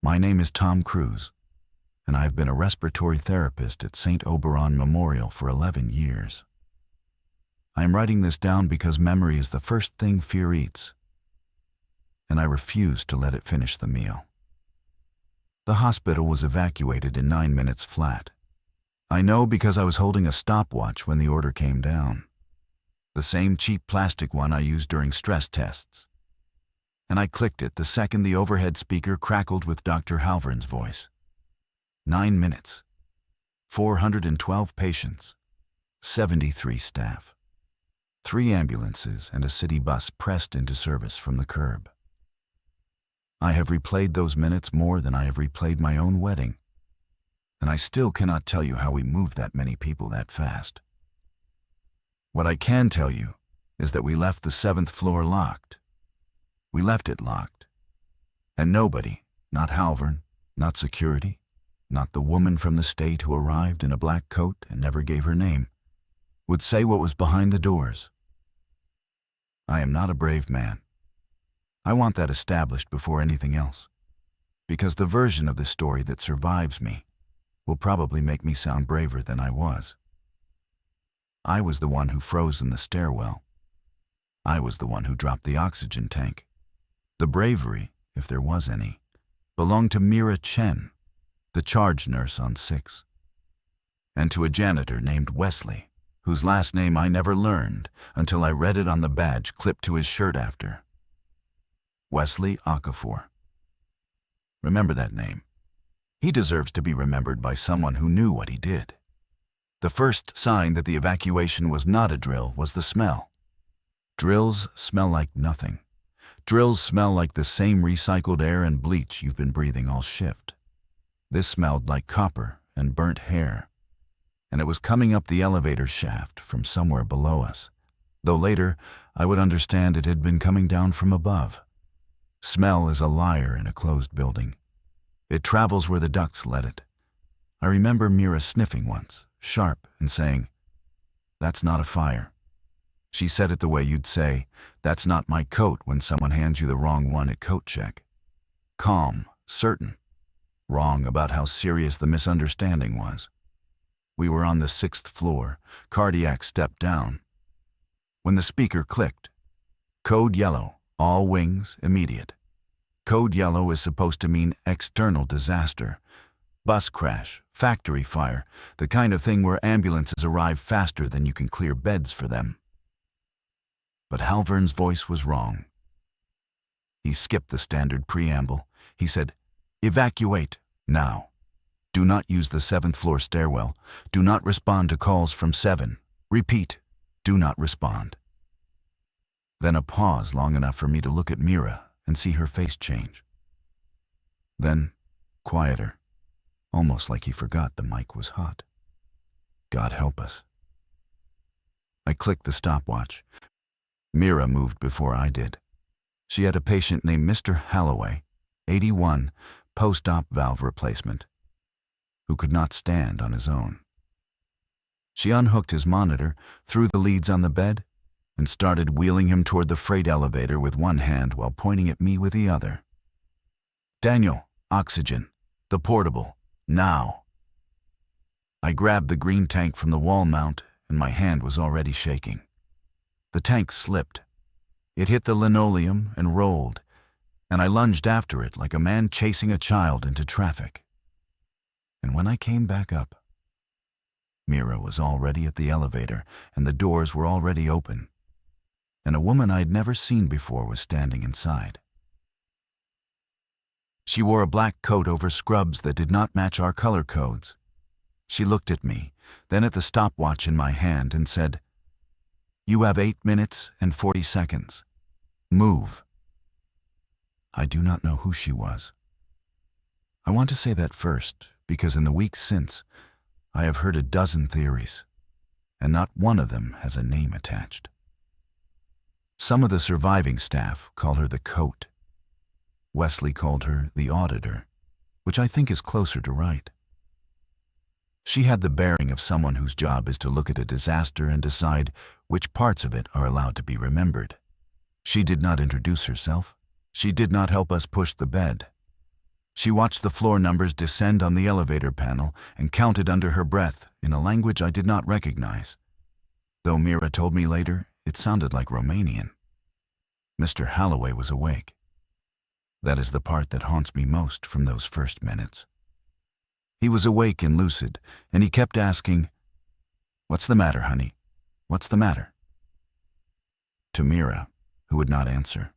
My name is Tom Cruise, and I've been a respiratory therapist at St. Oberon Memorial for 11 years. I am writing this down because memory is the first thing fear eats, and I refuse to let it finish the meal. The hospital was evacuated in 9 minutes flat. I know because I was holding a stopwatch when the order came down. The same cheap plastic one I used during stress tests. And I clicked it the second the overhead speaker crackled with Dr. Halvern's voice. 9 minutes. 412 patients. 73 staff. 3 ambulances and a city bus pressed into service from the curb. I have replayed those minutes more than I have replayed my own wedding, and I still cannot tell you how we moved that many people that fast. What I can tell you is that we left the 7th floor locked. We left it locked, and nobody, not Halvern, not security, not the woman from the state who arrived in a black coat and never gave her name, would say what was behind the doors. I am not a brave man. I want that established before anything else, because the version of the story that survives me will probably make me sound braver than I was. I was the one who froze in the stairwell. I was the one who dropped the oxygen tank. The bravery, if there was any, belonged to Mira Chen, the charge nurse on 6, and to a janitor named Wesley, whose last name I never learned until I read it on the badge clipped to his shirt after. Wesley Okafor. Remember that name. He deserves to be remembered by someone who knew what he did. The first sign that the evacuation was not a drill was the smell. Drills smell like nothing. Drills smell like the same recycled air and bleach you've been breathing all shift. This smelled like copper and burnt hair, and it was coming up the elevator shaft from somewhere below us, though later I would understand it had been coming down from above. Smell is a liar in a closed building. It travels where the ducts let it. I remember Mira sniffing once, sharp, and saying, "That's not a fire." She said it the way you'd say, "That's not my coat," when someone hands you the wrong one at coat check. Calm, certain, wrong about how serious the misunderstanding was. We were on the 6th floor, cardiac step down. When the speaker clicked, code yellow, all wings, immediate. Code yellow is supposed to mean external disaster. Bus crash, factory fire, the kind of thing where ambulances arrive faster than you can clear beds for them. But Halvern's voice was wrong. He skipped the standard preamble. He said, "Evacuate, now. Do not use the 7th floor stairwell. Do not respond to calls from 7. Repeat, do not respond." Then a pause long enough for me to look at Mira and see her face change. Then, quieter, almost like he forgot the mic was hot. God help us. I clicked the stopwatch. Mira moved before I did. She had a patient named Mr. Halloway, 81, post-op valve replacement, who could not stand on his own. She unhooked his monitor, threw the leads on the bed, and started wheeling him toward the freight elevator with one hand while pointing at me with the other. "Daniel, oxygen, the portable, now." I grabbed the green tank from the wall mount, and my hand was already shaking. The tank slipped. It hit the linoleum and rolled, and I lunged after it like a man chasing a child into traffic. And when I came back up, Mira was already at the elevator, and the doors were already open, and a woman I'd never seen before was standing inside. She wore a black coat over scrubs that did not match our color codes. She looked at me, then at the stopwatch in my hand, and said, "You have 8 minutes and 40 seconds. Move." I do not know who she was. I want to say that first, because in the weeks since, I have heard a dozen theories, and not one of them has a name attached. Some of the surviving staff call her the coat. Wesley called her the auditor, which I think is closer to right. She had the bearing of someone whose job is to look at a disaster and decide which parts of it are allowed to be remembered. She did not introduce herself. She did not help us push the bed. She watched the floor numbers descend on the elevator panel and counted under her breath in a language I did not recognize, though Mira told me later it sounded like Romanian. Mr. Holloway was awake. That is the part that haunts me most from those first minutes. He was awake and lucid, and he kept asking, "What's the matter, honey? What's the matter?" To Mira, who would not answer.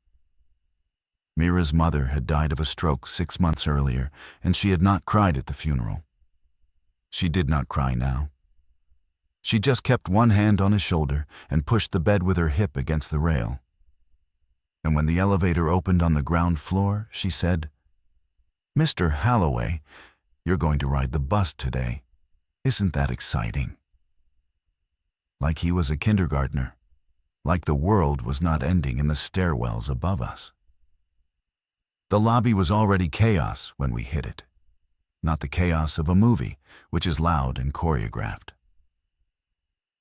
Mira's mother had died of a stroke 6 months earlier, and she had not cried at the funeral. She did not cry now. She just kept one hand on his shoulder and pushed the bed with her hip against the rail. And when the elevator opened on the ground floor, she said, "Mr. Holloway, you're going to ride the bus today. Isn't that exciting?" Like he was a kindergartner, like the world was not ending in the stairwells above us. The lobby was already chaos when we hit it, not the chaos of a movie, which is loud and choreographed.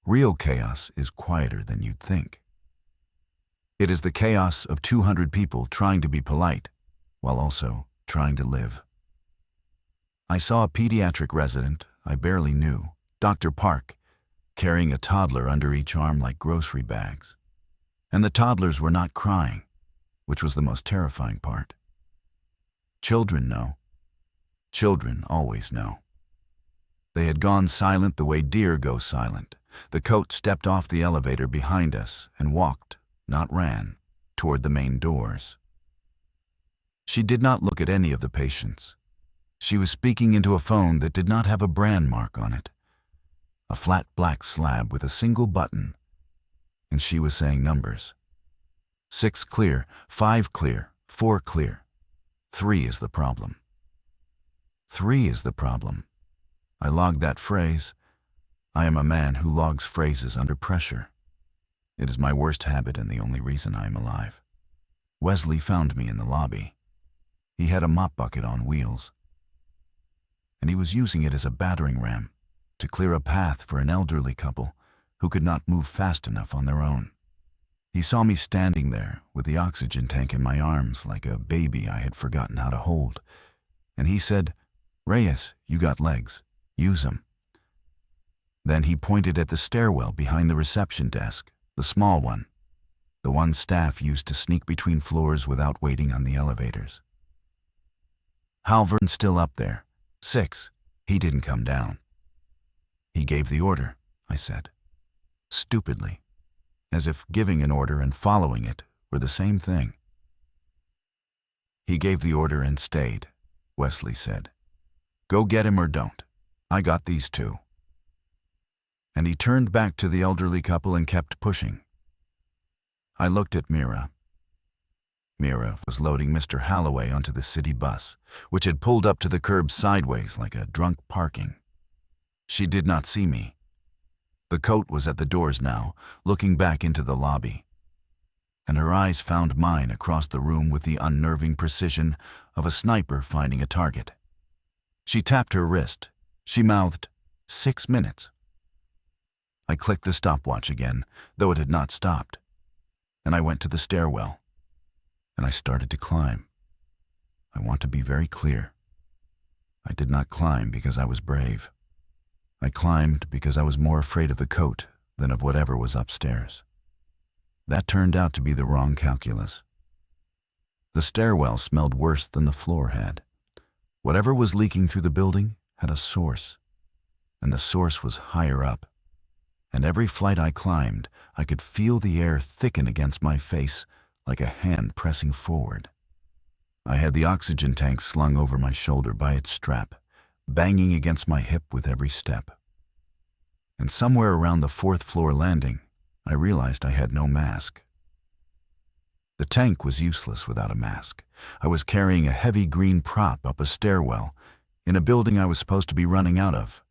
Real chaos is quieter than you'd think. It is the chaos of 200 people trying to be polite, while also trying to live. I saw a pediatric resident I barely knew, Dr. Park, carrying a toddler under each arm like grocery bags. And the toddlers were not crying, which was the most terrifying part. Children know. Children always know. They had gone silent the way deer go silent. The coat stepped off the elevator behind us and walked, not ran, toward the main doors. She did not look at any of the patients. She was speaking into a phone that did not have a brand mark on it, a flat black slab with a single button, and she was saying numbers. 6 clear, 5 clear, 4 clear. 3 is the problem. 3 is the problem. I logged that phrase. I am a man who logs phrases under pressure. It is my worst habit and the only reason I am alive. Wesley found me in the lobby. He had a mop bucket on wheels, and he was using it as a battering ram to clear a path for an elderly couple who could not move fast enough on their own. He saw me standing there with the oxygen tank in my arms like a baby I had forgotten how to hold, and he said, "Reyes, you got legs. Use them." Then he pointed at the stairwell behind the reception desk, the small one, the one staff used to sneak between floors without waiting on the elevators. "Halvern's still up there. 6. He didn't come down." "He gave the order," I said, stupidly, as if giving an order and following it were the same thing. "He gave the order and stayed," Wesley said. "Go get him or don't. I got these 2. And he turned back to the elderly couple and kept pushing. I looked at Mira. Mira was loading Mr. Holloway onto the city bus, which had pulled up to the curb sideways like a drunk parking. She did not see me. The coat was at the doors now, looking back into the lobby, and her eyes found mine across the room with the unnerving precision of a sniper finding a target. She tapped her wrist. She mouthed, 6 minutes. I clicked the stopwatch again, though it had not stopped, and I went to the stairwell, and I started to climb. I want to be very clear. I did not climb because I was brave. I climbed because I was more afraid of the coat than of whatever was upstairs. That turned out to be the wrong calculus. The stairwell smelled worse than the floor had. Whatever was leaking through the building had a source, and the source was higher up. And every flight I climbed, I could feel the air thicken against my face like a hand pressing forward. I had the oxygen tank slung over my shoulder by its strap, banging against my hip with every step. And somewhere around the 4th floor landing, I realized I had no mask. The tank was useless without a mask. I was carrying a heavy green prop up a stairwell in a building I was supposed to be running out of.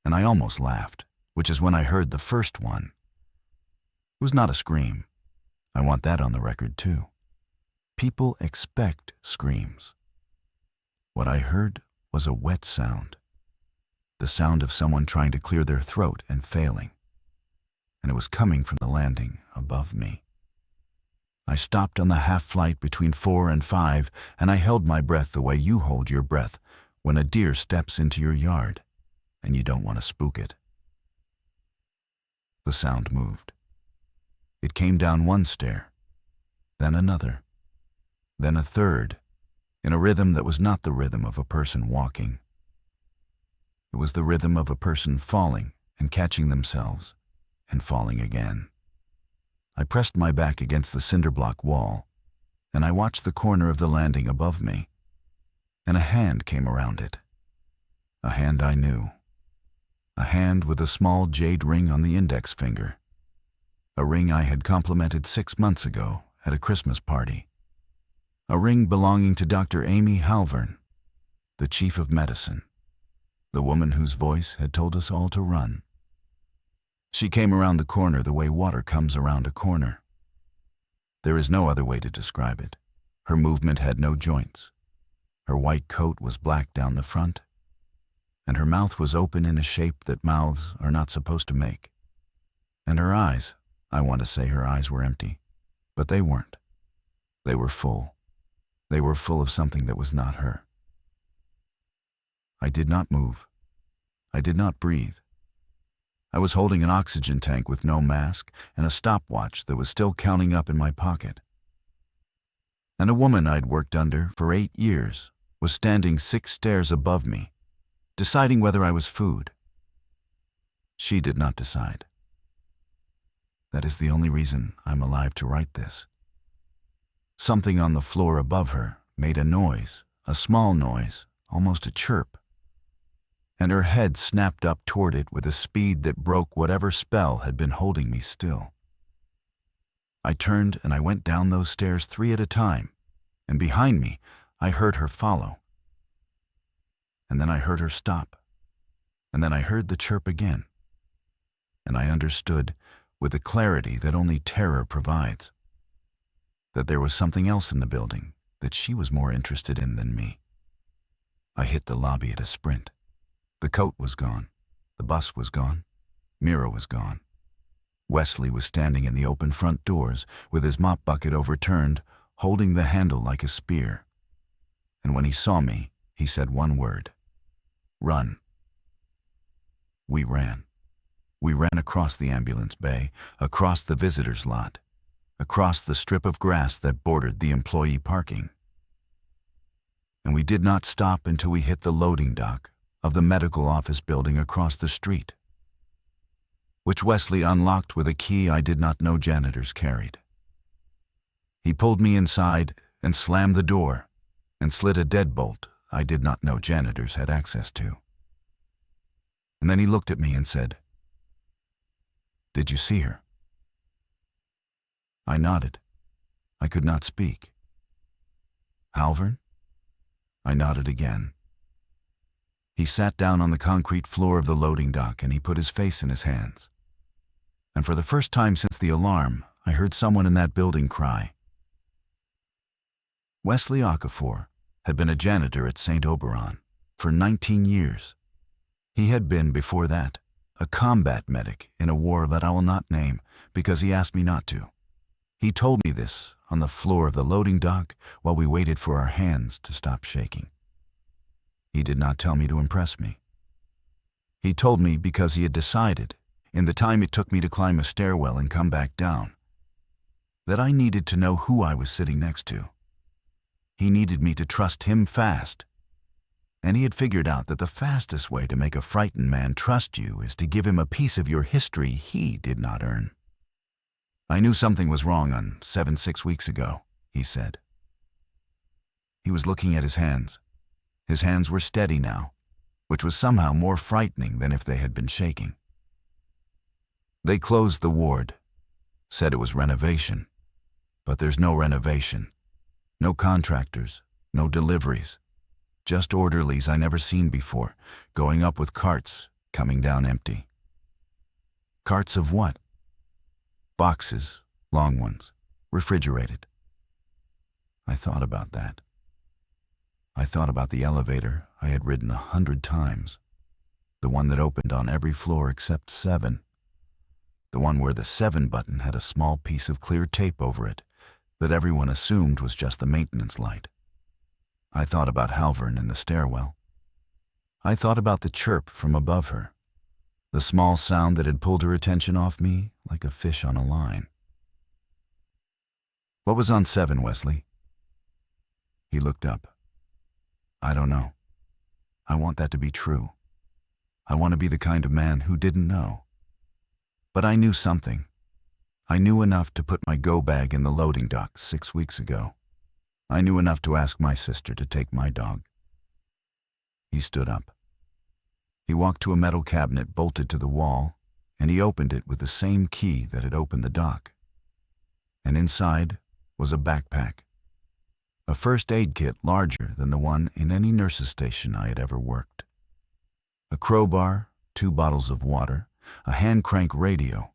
And I almost laughed, which is when I heard the first one. It was not a scream. I want that on the record too. People expect screams. What I heard was a wet sound, the sound of someone trying to clear their throat and failing, and it was coming from the landing above me. I stopped on the half-flight between 4 and 5, and I held my breath the way you hold your breath when a deer steps into your yard, and you don't want to spook it. The sound moved. It came down one stair, then another, then a third, in a rhythm that was not the rhythm of a person walking. It was the rhythm of a person falling and catching themselves and falling again. I pressed my back against the cinder block wall, and I watched the corner of the landing above me, and a hand came around it. A hand I knew. A hand with a small jade ring on the index finger. A ring I had complimented 6 months ago at a Christmas party. A ring belonging to Dr. Amy Halvern, the chief of medicine, the woman whose voice had told us all to run. She came around the corner the way water comes around a corner. There is no other way to describe it. Her movement had no joints. Her white coat was black down the front, and her mouth was open in a shape that mouths are not supposed to make. And her eyes, I want to say her eyes were empty, but they weren't. They were full. They were full of something that was not her. I did not move. I did not breathe. I was holding an oxygen tank with no mask and a stopwatch that was still counting up in my pocket. And a woman I'd worked under for 8 years was standing 6 stairs above me, deciding whether I was food. She did not decide. That is the only reason I'm alive to write this. Something on the floor above her made a noise, a small noise, almost a chirp, and her head snapped up toward it with a speed that broke whatever spell had been holding me still. I turned and I went down those stairs 3 at a time, and behind me I heard her follow. And then I heard her stop, and then I heard the chirp again, and I understood, with the clarity that only terror provides, that there was something else in the building that she was more interested in than me. I hit the lobby at a sprint. The coat was gone. The bus was gone. Mira was gone. Wesley was standing in the open front doors with his mop bucket overturned, holding the handle like a spear. And when he saw me, he said one word: "Run." We ran. We ran across the ambulance bay, across the visitor's lot, across the strip of grass that bordered the employee parking. And we did not stop until we hit the loading dock of the medical office building across the street, which Wesley unlocked with a key I did not know janitors carried. He pulled me inside and slammed the door and slid a deadbolt I did not know janitors had access to. And then he looked at me and said, "Did you see her?" I nodded. I could not speak. "Halvern?" I nodded again. He sat down on the concrete floor of the loading dock and he put his face in his hands. And for the first time since the alarm, I heard someone in that building cry. Wesley Okafor had been a janitor at St. Oberon for 19 years. He had been, before that, a combat medic in a war that I will not name because he asked me not to. He told me this on the floor of the loading dock while we waited for our hands to stop shaking. He did not tell me to impress me. He told me because he had decided, in the time it took me to climb a stairwell and come back down, that I needed to know who I was sitting next to. He needed me to trust him fast. And he had figured out that the fastest way to make a frightened man trust you is to give him a piece of your history he did not earn. "I knew something was wrong on 6 weeks ago," he said. He was looking at his hands. His hands were steady now, which was somehow more frightening than if they had been shaking. "They closed the ward, said it was renovation, but there's no renovation. No contractors, no deliveries, just orderlies I never seen before, going up with carts, coming down empty." "Carts of what?" "Boxes, long ones, refrigerated." I thought about that. I thought about the elevator I had ridden 100 times, the one that opened on every floor except 7, the one where the 7 button had a small piece of clear tape over it that everyone assumed was just the maintenance light. I thought about Halvern in the stairwell. I thought about the chirp from above her, the small sound that had pulled her attention off me like a fish on a line. "What was on 7, Wesley?" He looked up. "I don't know. I want that to be true. I want to be the kind of man who didn't know. But I knew something. I knew enough to put my go bag in the loading dock 6 weeks ago. I knew enough to ask my sister to take my dog." He stood up. He walked to a metal cabinet bolted to the wall, and he opened it with the same key that had opened the dock. And inside was a backpack, a first aid kit larger than the one in any nurse's station I had ever worked. A crowbar, 2 bottles of water, a hand-crank radio,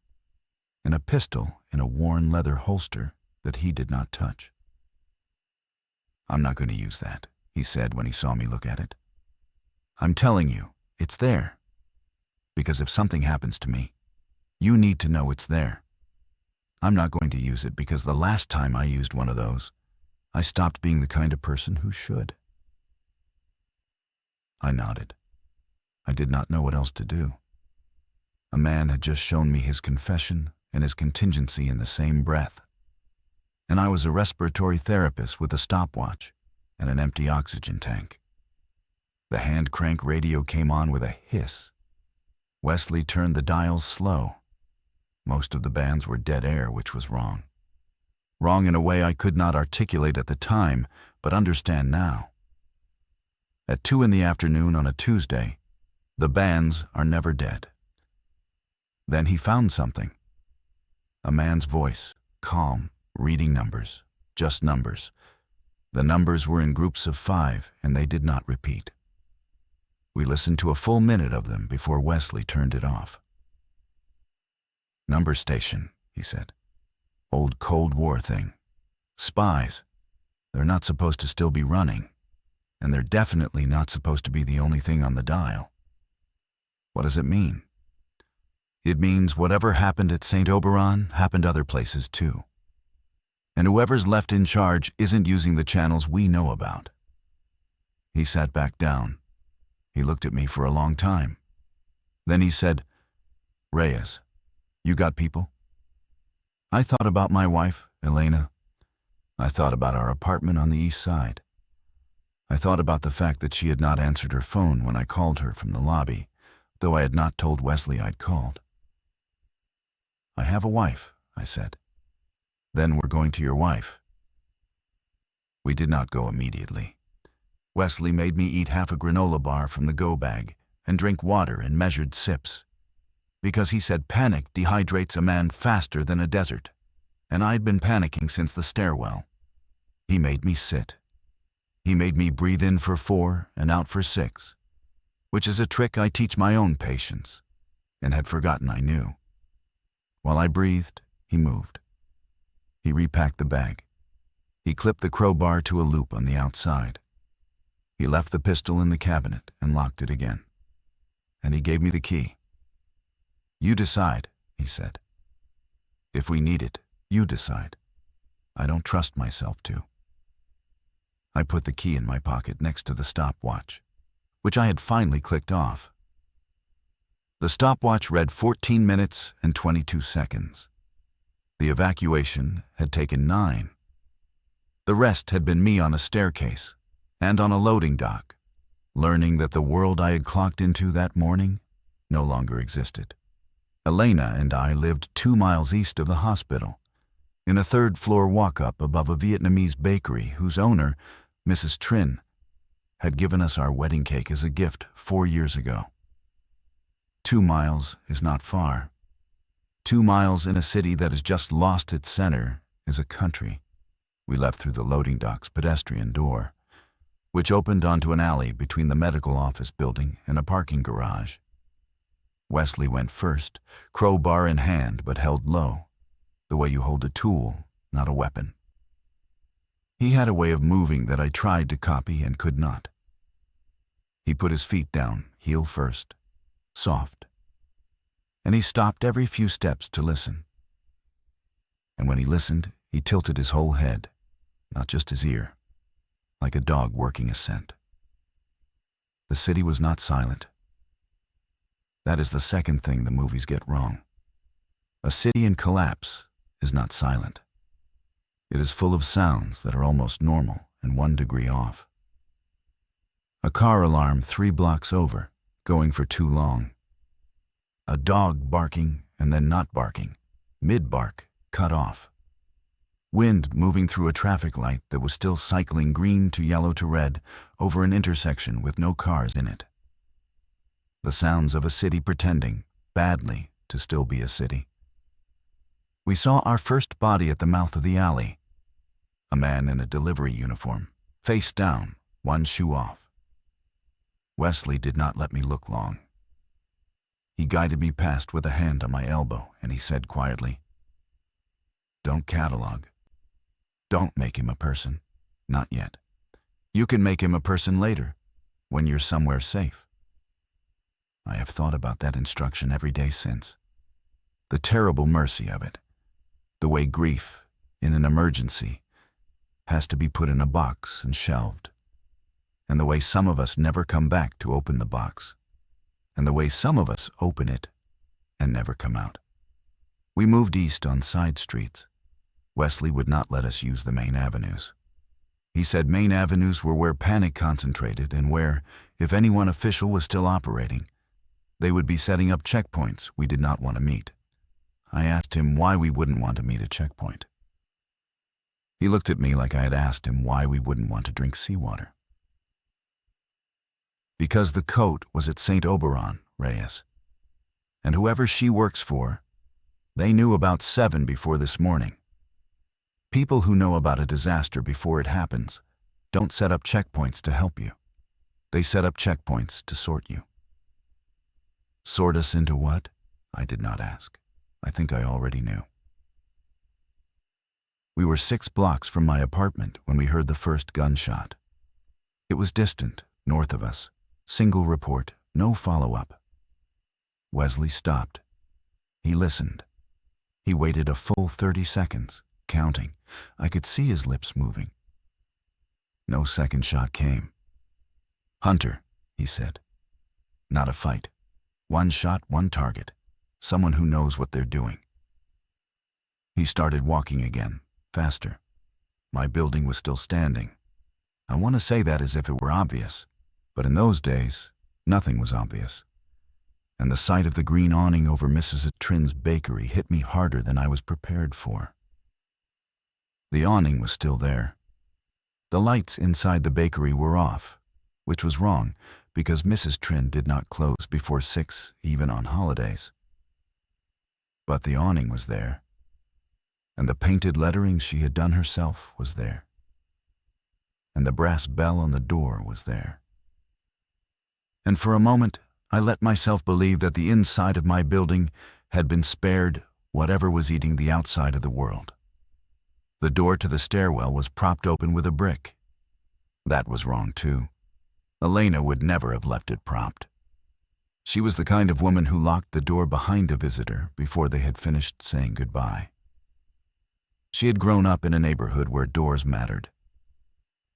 and a pistol in a worn leather holster that he did not touch. "I'm not going to use that," he said when he saw me look at it. "I'm telling you, it's there. Because if something happens to me, you need to know it's there. I'm not going to use it because the last time I used one of those, I stopped being the kind of person who should." I nodded. I did not know what else to do. A man had just shown me his confession and his contingency in the same breath. And I was a respiratory therapist with a stopwatch and an empty oxygen tank. The hand-crank radio came on with a hiss. Wesley turned the dials slow. Most of the bands were dead air, which was wrong. Wrong in a way I could not articulate at the time, but understand now. At 2 in the afternoon on a Tuesday, the bands are never dead. Then he found something. A man's voice, calm, reading numbers, just numbers. The numbers were in groups of 5, and they did not repeat. We listened to a full minute of them before Wesley turned it off. "Number station," he said. "Old Cold War thing. Spies. They're not supposed to still be running, and they're definitely not supposed to be the only thing on the dial." "What does it mean?" "It means whatever happened at St. Oberon happened other places too. And whoever's left in charge isn't using the channels we know about." He sat back down. He looked at me for a long time. Then he said, "Reyes, you got people?" I thought about my wife, Elena. I thought about our apartment on the east side. I thought about the fact that she had not answered her phone when I called her from the lobby, though I had not told Wesley I'd called. "I have a wife," I said. "Then we're going to your wife." We did not go immediately. Wesley made me eat half a granola bar from the go bag and drink water in measured sips, because he said panic dehydrates a man faster than a desert, and I'd been panicking since the stairwell. He made me sit. He made me breathe in for 4 and out for 6, which is a trick I teach my own patients, and had forgotten I knew. While I breathed, he moved. He repacked the bag. He clipped the crowbar to a loop on the outside. He left the pistol in the cabinet and locked it again. And he gave me the key. "You decide," he said. "If we need it, you decide. I don't trust myself to." I put the key in my pocket next to the stopwatch, which I had finally clicked off. The stopwatch read 14 minutes and 22 seconds. The evacuation had taken 9. The rest had been me on a staircase and on a loading dock, learning that the world I had clocked into that morning no longer existed. Elena and I lived 2 miles east of the hospital, in a 3rd-floor walk-up above a Vietnamese bakery whose owner, Mrs. Trin, had given us our wedding cake as a gift 4 years ago. 2 miles is not far. 2 miles in a city that has just lost its center is a country. We left through the loading dock's pedestrian door, which opened onto an alley between the medical office building and a parking garage. Wesley went first, crowbar in hand but held low, the way you hold a tool, not a weapon. He had a way of moving that I tried to copy and could not. He put his feet down, heel first, soft, and he stopped every few steps to listen. And when he listened, He tilted his whole head, not just his ear, like a dog working a scent. The city was not silent. That is the second thing the movies get wrong. A city in collapse is not silent. It is full of sounds that are almost normal and 1 degree off. A car alarm 3 blocks over, going for too long. A dog barking and then not barking, mid-bark, cut off. Wind moving through a traffic light that was still cycling green to yellow to red over an intersection with no cars in it. The sounds of a city pretending, badly, to still be a city. We saw our first body at the mouth of the alley. A man in a delivery uniform, face down, 1 shoe off. Wesley did not let me look long. He guided me past with a hand on my elbow, and he said quietly, "Don't catalog. Don't make him a person. Not yet. You can make him a person later, when you're somewhere safe." I have thought about that instruction every day since. The terrible mercy of it. The way grief, in an emergency, has to be put in a box and shelved. And the way some of us never come back to open the box. And the way some of us open it and never come out. We moved east on side streets. Wesley would not let us use the main avenues. He said main avenues were where panic concentrated and where, if any one official was still operating, they would be setting up checkpoints we did not want to meet. I asked him why we wouldn't want to meet a checkpoint. He looked at me like I had asked him why we wouldn't want to drink seawater. Because the coat was at St. Oberon, Reyes. And whoever she works for, they knew about 7 before this morning. People who know about a disaster before it happens don't set up checkpoints to help you. They set up checkpoints to sort you. Sort us into what? I did not ask. I think I already knew. We were 6 blocks from my apartment when we heard the first gunshot. It was distant, north of us. Single report, no follow-up. Wesley stopped. He listened. He waited a full 30 seconds, counting. I could see his lips moving. No second shot came. "Hunter," he said. "Not a fight. 1 shot, 1 target. Someone who knows what they're doing." He started walking again, faster. My building was still standing. I want to say that as if it were obvious, but in those days, nothing was obvious. And the sight of the green awning over Mrs. Trin's bakery hit me harder than I was prepared for. The awning was still there. The lights inside the bakery were off, which was wrong because Mrs. Trin did not close before 6, even on holidays. But the awning was there, and the painted lettering she had done herself was there, and the brass bell on the door was there. And for a moment, I let myself believe that the inside of my building had been spared whatever was eating the outside of the world. The door to the stairwell was propped open with a brick. That was wrong too. Elena would never have left it propped. She was the kind of woman who locked the door behind a visitor before they had finished saying goodbye. She had grown up in a neighborhood where doors mattered.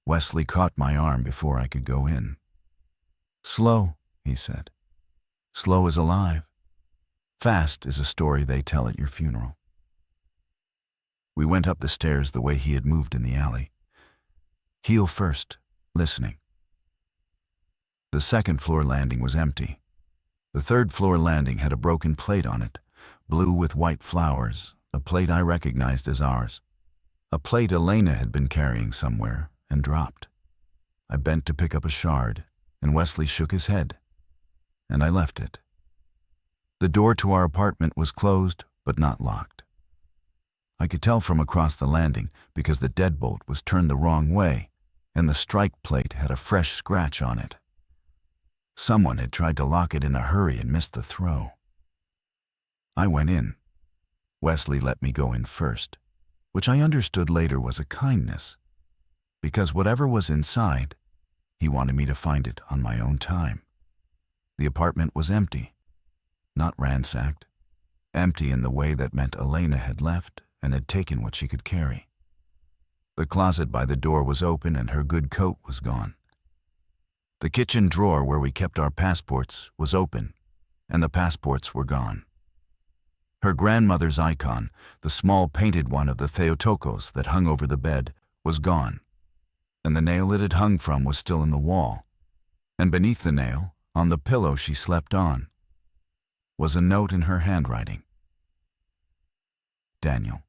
Wesley caught my arm before I could go in. "Slow," he said. "Slow is alive. Fast is a story they tell at your funeral." We went up the stairs the way he had moved in the alley. Heel first, listening. The second-floor landing was empty. The third-floor landing had a broken plate on it, blue with white flowers, a plate I recognized as ours. A plate Elena had been carrying somewhere and dropped. I bent to pick up a shard, and Wesley shook his head, and I left it. The door to our apartment was closed, but not locked. I could tell from across the landing because the deadbolt was turned the wrong way, and the strike plate had a fresh scratch on it. Someone had tried to lock it in a hurry and missed the throw. I went in. Wesley let me go in first, which I understood later was a kindness, because whatever was inside, he wanted me to find it on my own time. The apartment was empty, not ransacked, empty in the way that meant Elena had left and had taken what she could carry. The closet by the door was open and her good coat was gone. The kitchen drawer where we kept our passports was open, and the passports were gone. Her grandmother's icon, the small painted one of the Theotokos that hung over the bed, was gone, and the nail it had hung from was still in the wall, and beneath the nail, on the pillow she slept on, was a note in her handwriting. Daniel.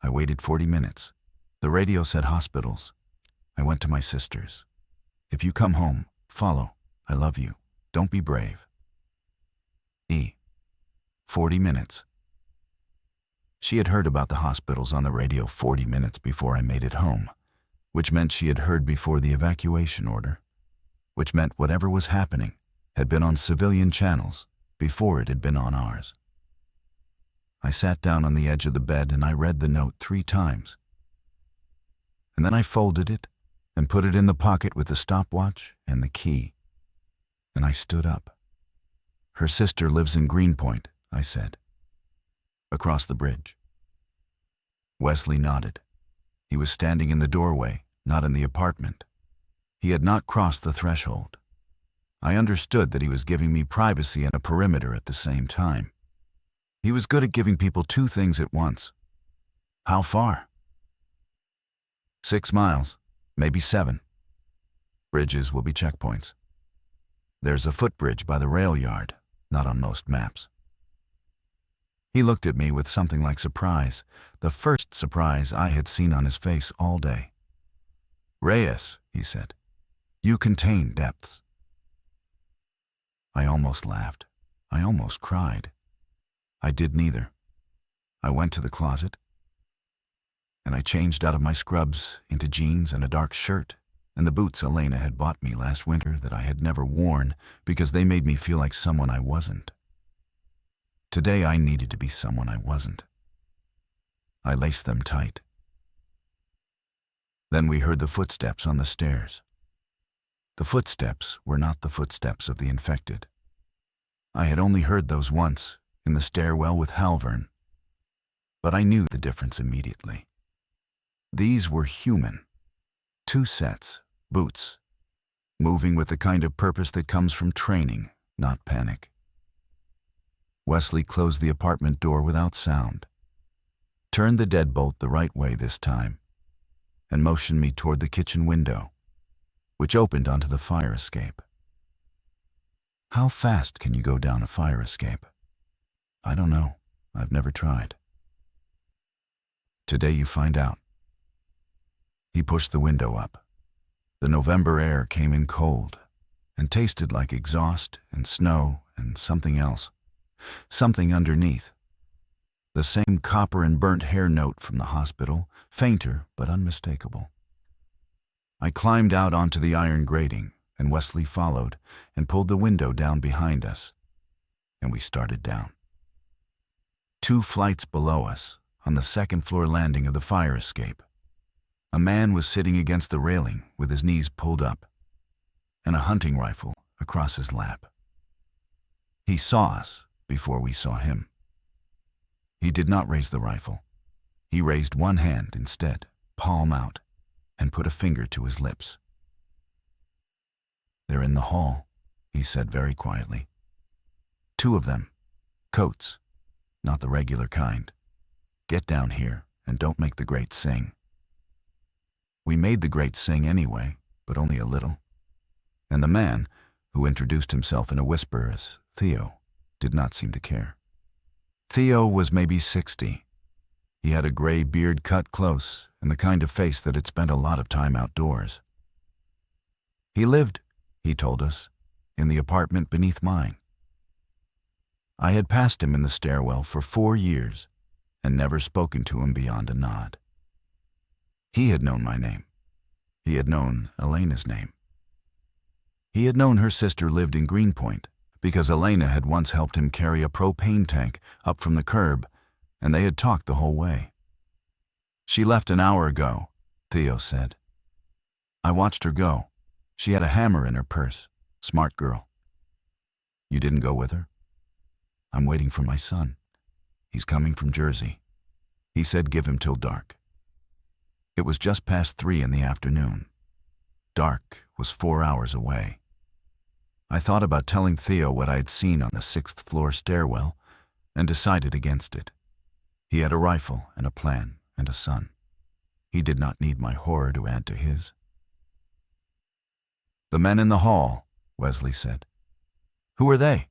I waited 40 minutes. The radio said hospitals. I went to my sister's. If you come home, follow. I love you. Don't be brave. 40 minutes. She had heard about the hospitals on the radio 40 minutes before I made it home, which meant she had heard before the evacuation order, which meant whatever was happening had been on civilian channels before it had been on ours. I sat down on the edge of the bed and I read the note 3 times. And then I folded it and put it in the pocket with the stopwatch and the key. And I stood up. Her sister lives in Greenpoint, I said. Across the bridge. Wesley nodded. He was standing in the doorway, not in the apartment. He had not crossed the threshold. I understood that he was giving me privacy and a perimeter at the same time. He was good at giving people 2 things at once. How far? 6 miles, maybe 7. Bridges will be checkpoints. There's a footbridge by the rail yard, not on most maps. He looked at me with something like surprise, the first surprise I had seen on his face all day. Reyes, he said, you contain depths. I almost laughed. I almost cried. I did neither. I went to the closet, and I changed out of my scrubs into jeans and a dark shirt, and the boots Elena had bought me last winter that I had never worn because they made me feel like someone I wasn't. Today I needed to be someone I wasn't. I laced them tight. Then we heard the footsteps on the stairs. The footsteps were not the footsteps of the infected. I had only heard those once, in the stairwell with Halvern. But I knew the difference immediately. These were human. 2 sets, boots, moving with the kind of purpose that comes from training, not panic. Wesley closed the apartment door without sound, turned the deadbolt the right way this time, and motioned me toward the kitchen window, which opened onto the fire escape. How fast can you go down a fire escape? I don't know. I've never tried. Today you find out. He pushed the window up. The November air came in cold and tasted like exhaust and snow and something else. Something underneath. The same copper and burnt hair note from the hospital, fainter but unmistakable. I climbed out onto the iron grating, and Wesley followed and pulled the window down behind us, and we started down. 2 flights below us, on the 2nd floor landing of the fire escape, a man was sitting against the railing with his knees pulled up, and a hunting rifle across his lap. He saw us before we saw him. He did not raise the rifle. He raised one hand instead, palm out, and put a finger to his lips. They're in the hall, he said very quietly. 2 of them, coats, not the regular kind. Get down here and don't make the great sing. We made the great sing anyway, but only a little. And the man, who introduced himself in a whisper as Theo, did not seem to care. Theo was maybe 60. He had a gray beard cut close and the kind of face that had spent a lot of time outdoors. He lived, he told us, in the apartment beneath mine. I had passed him in the stairwell for 4 years and never spoken to him beyond a nod. He had known my name. He had known Elena's name. He had known her sister lived in Greenpoint because Elena had once helped him carry a propane tank up from the curb, and they had talked the whole way. She left an hour ago, Theo said. I watched her go. She had a hammer in her purse. Smart girl. You didn't go with her? I'm waiting for my son. He's coming from Jersey. He said give him till dark. It was just past 3 in the afternoon. Dark was 4 hours away. I thought about telling Theo what I had seen on the 6th floor stairwell and decided against it. He had a rifle and a plan and a son. He did not need my horror to add to his. "The men in the hall," Wesley said. "Who are they?"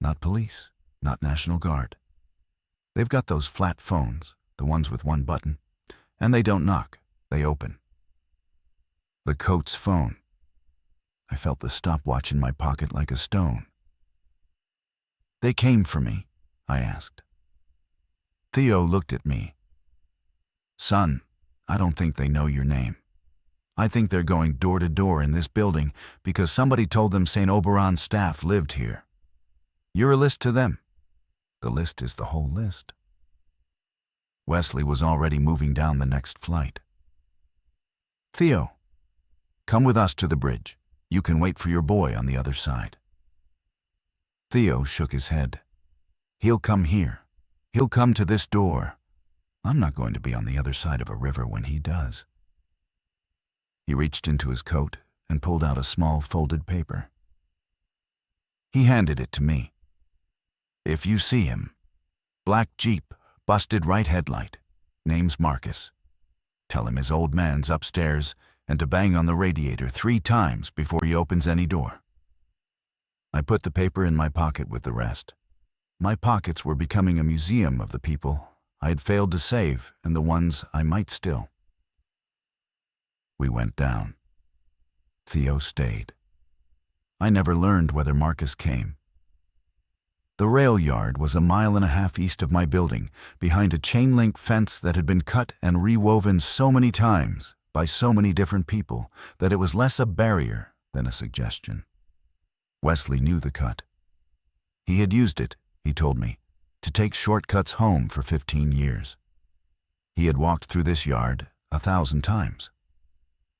"Not police, not National Guard. They've got those flat phones, the ones with one button, and they don't knock, they open." The Coates phone. I felt the stopwatch in my pocket like a stone. "They came for me?" I asked. Theo looked at me. "Son, I don't think they know your name. I think they're going door to door in this building because somebody told them St. Oberon's staff lived here. You're a list to them. The list is the whole list." Wesley was already moving down the next flight. "Theo, come with us to the bridge. You can wait for your boy on the other side." Theo shook his head. "He'll come here. He'll come to this door. I'm not going to be on the other side of a river when he does." He reached into his coat and pulled out a small folded paper. He handed it to me. "If you see him, black Jeep, busted right headlight, name's Marcus. Tell him his old man's upstairs and to bang on the radiator 3 times before he opens any door." I put the paper in my pocket with the rest. My pockets were becoming a museum of the people I had failed to save and the ones I might still. We went down. Theo stayed. I never learned whether Marcus came. The rail yard was 1.5 miles east of my building, behind a chain-link fence that had been cut and rewoven so many times by so many different people that it was less a barrier than a suggestion. Wesley knew the cut. He had used it, he told me, to take shortcuts home for 15 years. He had walked through this yard 1,000 times.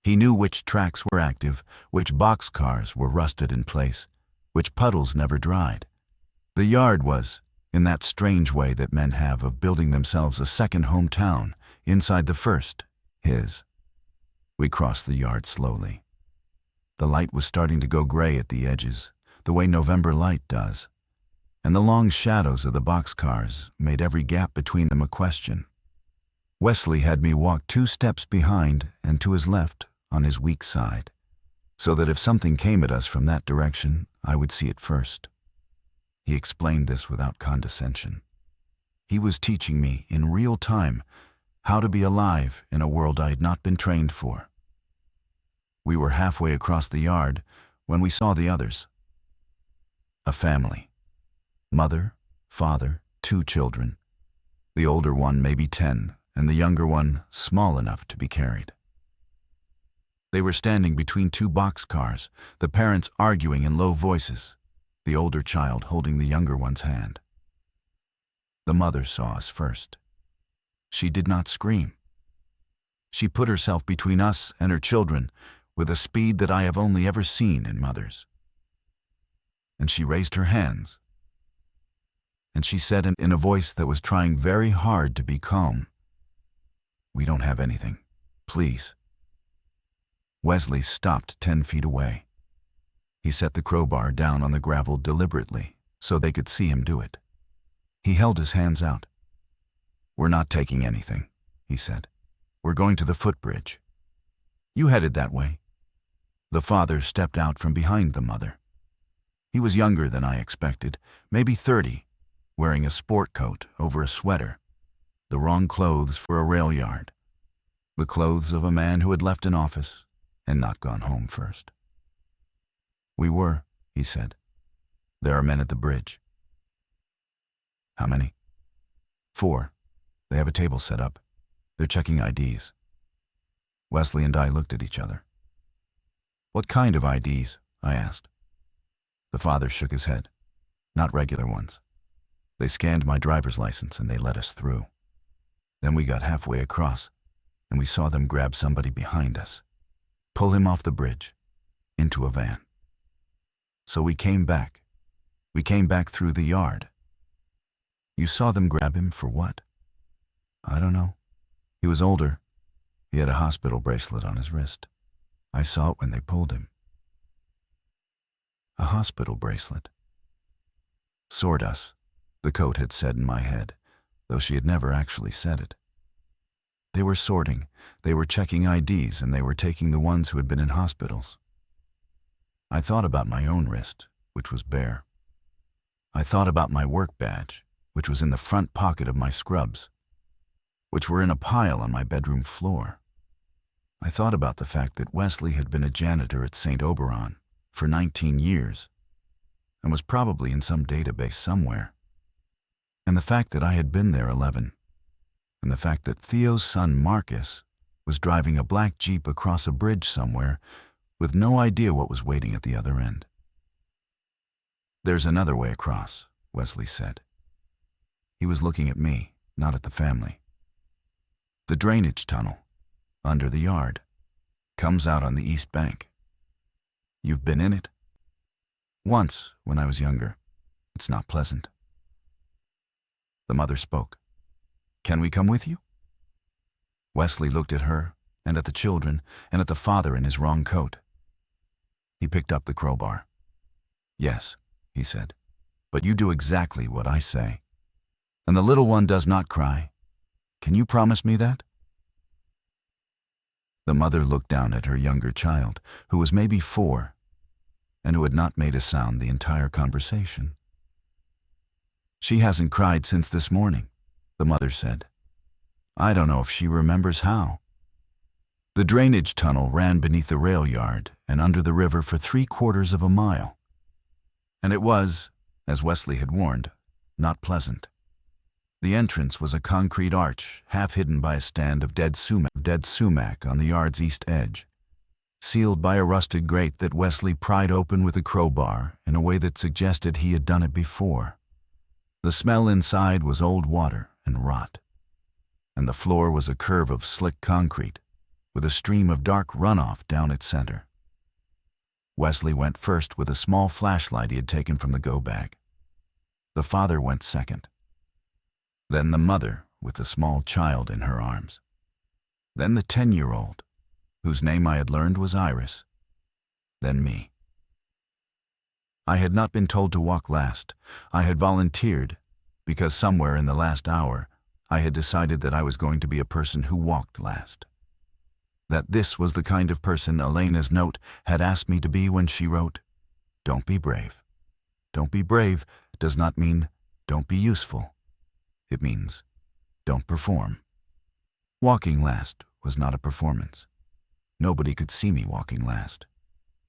He knew which tracks were active, which boxcars were rusted in place, which puddles never dried. The yard was, in that strange way that men have of building themselves a second hometown inside the first, his. We crossed the yard slowly. The light was starting to go gray at the edges, the way November light does, and the long shadows of the boxcars made every gap between them a question. Wesley had me walk 2 steps behind and to his left on his weak side, so that if something came at us from that direction, I would see it first. He explained this without condescension. He was teaching me in real time how to be alive in a world I had not been trained for. We were halfway across the yard when we saw the others. A family. Mother, father, 2 children. The older one maybe 10, and the younger one small enough to be carried. They were standing between 2 boxcars, the parents arguing in low voices, the older child holding the younger one's hand. The mother saw us first. She did not scream. She put herself between us and her children with a speed that I have only ever seen in mothers. And she raised her hands. And she said in a voice that was trying very hard to be calm, "We don't have anything. Please." Wesley stopped 10 feet away. He set the crowbar down on the gravel deliberately so they could see him do it. He held his hands out. "We're not taking anything," he said. "We're going to the footbridge. You headed that way." The father stepped out from behind the mother. He was younger than I expected, maybe 30, wearing a sport coat over a sweater, the wrong clothes for a rail yard, the clothes of a man who had left an office and not gone home first. "We were," he said. "There are men at the bridge." "How many?" "4. They have a table set up. They're checking IDs." Wesley and I looked at each other. "What kind of IDs?" I asked. The father shook his head. "Not regular ones. They scanned my driver's license and they let us through. Then we got halfway across and we saw them grab somebody behind us, pull him off the bridge, into a van. So we came back. We came back through the yard." "You saw them grab him for what?" "I don't know. He was older. He had a hospital bracelet on his wrist. I saw it when they pulled him. A hospital bracelet. Sort us, the coat had said in my head, though she had never actually said it. They were sorting, they were checking IDs, and they were taking the ones who had been in hospitals. I thought about my own wrist, which was bare. I thought about my work badge, which was in the front pocket of my scrubs, which were in a pile on my bedroom floor. I thought about the fact that Wesley had been a janitor at St. Oberon for 19 years and was probably in some database somewhere, and the fact that I had been there 11, and the fact that Theo's son Marcus was driving a black Jeep across a bridge somewhere with no idea what was waiting at the other end. "There's another way across," Wesley said. He was looking at me, not at the family. "The drainage tunnel, under the yard, comes out on the east bank. You've been in it?" "Once, when I was younger. It's not pleasant." The mother spoke. "Can we come with you?" Wesley looked at her, and at the children, and at the father in his wrong coat. He picked up the crowbar. "Yes," he said, "but you do exactly what I say. And the little one does not cry. Can you promise me that?" The mother looked down at her younger child, who was maybe 4, and who had not made a sound the entire conversation. "She hasn't cried since this morning," the mother said. "I don't know if she remembers how." The drainage tunnel ran beneath the rail yard and under the river for 3/4 of a mile. And it was, as Wesley had warned, not pleasant. The entrance was a concrete arch, half hidden by a stand of dead sumac on the yard's east edge, sealed by a rusted grate that Wesley pried open with a crowbar in a way that suggested he had done it before. The smell inside was old water and rot, and the floor was a curve of slick concrete, with a stream of dark runoff down its center. Wesley went first with a small flashlight he had taken from the go bag. The father went second. Then the mother with the small child in her arms. Then the 10-year-old, whose name I had learned was Iris. Then me. I had not been told to walk last. I had volunteered, because somewhere in the last hour, I had decided that I was going to be a person who walked last. That this was the kind of person Elena's note had asked me to be when she wrote, "Don't be brave. Don't be brave does not mean don't be useful. It means don't perform." Walking last was not a performance. Nobody could see me walking last.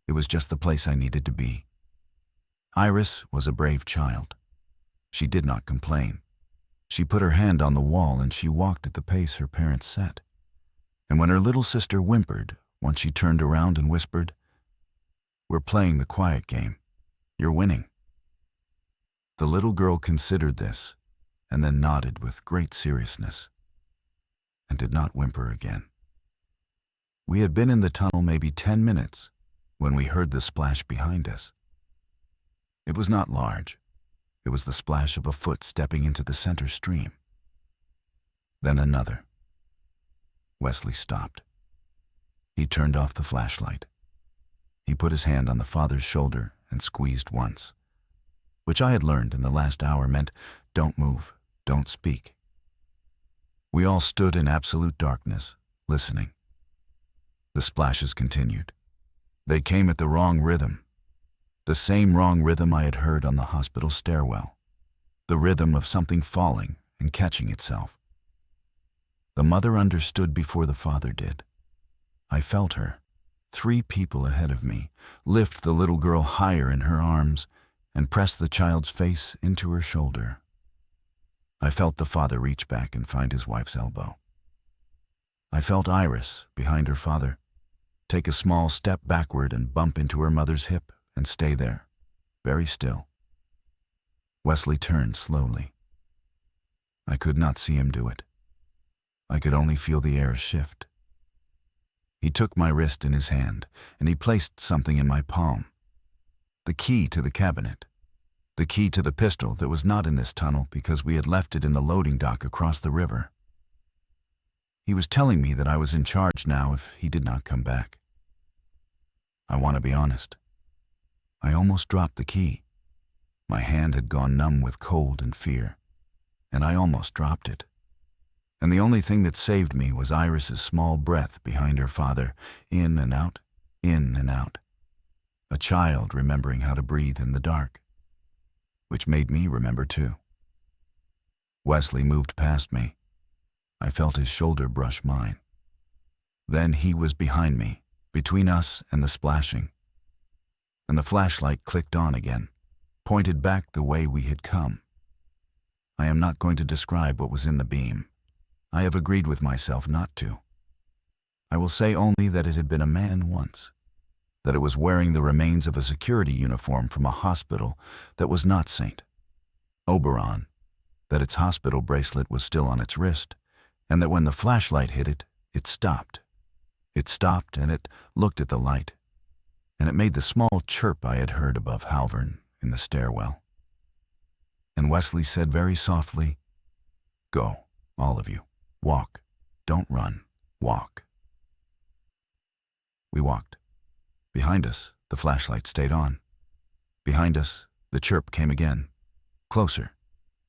It was just the place I needed to be. Iris was a brave child. She did not complain. She put her hand on the wall and she walked at the pace her parents set. And when her little sister whimpered, once she turned around and whispered, "We're playing the quiet game. You're winning." The little girl considered this, and then nodded with great seriousness, and did not whimper again. We had been in the tunnel maybe 10 minutes when we heard the splash behind us. It was not large. It was the splash of a foot stepping into the center stream. Then another. Wesley stopped. He turned off the flashlight. He put his hand on the father's shoulder and squeezed once, which I had learned in the last hour meant don't move, don't speak. We all stood in absolute darkness, listening. The splashes continued. They came at the wrong rhythm. The same wrong rhythm I had heard on the hospital stairwell. The rhythm of something falling and catching itself. The mother understood before the father did. I felt her, 3 people ahead of me, lift the little girl higher in her arms and press the child's face into her shoulder. I felt the father reach back and find his wife's elbow. I felt Iris, behind her father, take a small step backward and bump into her mother's hip and stay there, very still. Wesley turned slowly. I could not see him do it. I could only feel the air shift. He took my wrist in his hand, and he placed something in my palm. The key to the cabinet. The key to the pistol that was not in this tunnel because we had left it in the loading dock across the river. He was telling me that I was in charge now if he did not come back. I want to be honest. I almost dropped the key. My hand had gone numb with cold and fear, and I almost dropped it. And the only thing that saved me was Iris's small breath behind her father, in and out, in and out. A child remembering how to breathe in the dark, which made me remember too. Wesley moved past me. I felt his shoulder brush mine. Then he was behind me, between us and the splashing. And the flashlight clicked on again, pointed back the way we had come. I am not going to describe what was in the beam. I have agreed with myself not to. I will say only that it had been a man once, that it was wearing the remains of a security uniform from a hospital that was not St. Oberon, that its hospital bracelet was still on its wrist, and that when the flashlight hit it, it stopped. It stopped and it looked at the light, and it made the small chirp I had heard above Halvern in the stairwell. And Wesley said very softly, "Go, all of you. Walk. Don't run. Walk." We walked. Behind us, the flashlight stayed on. Behind us, the chirp came again. Closer.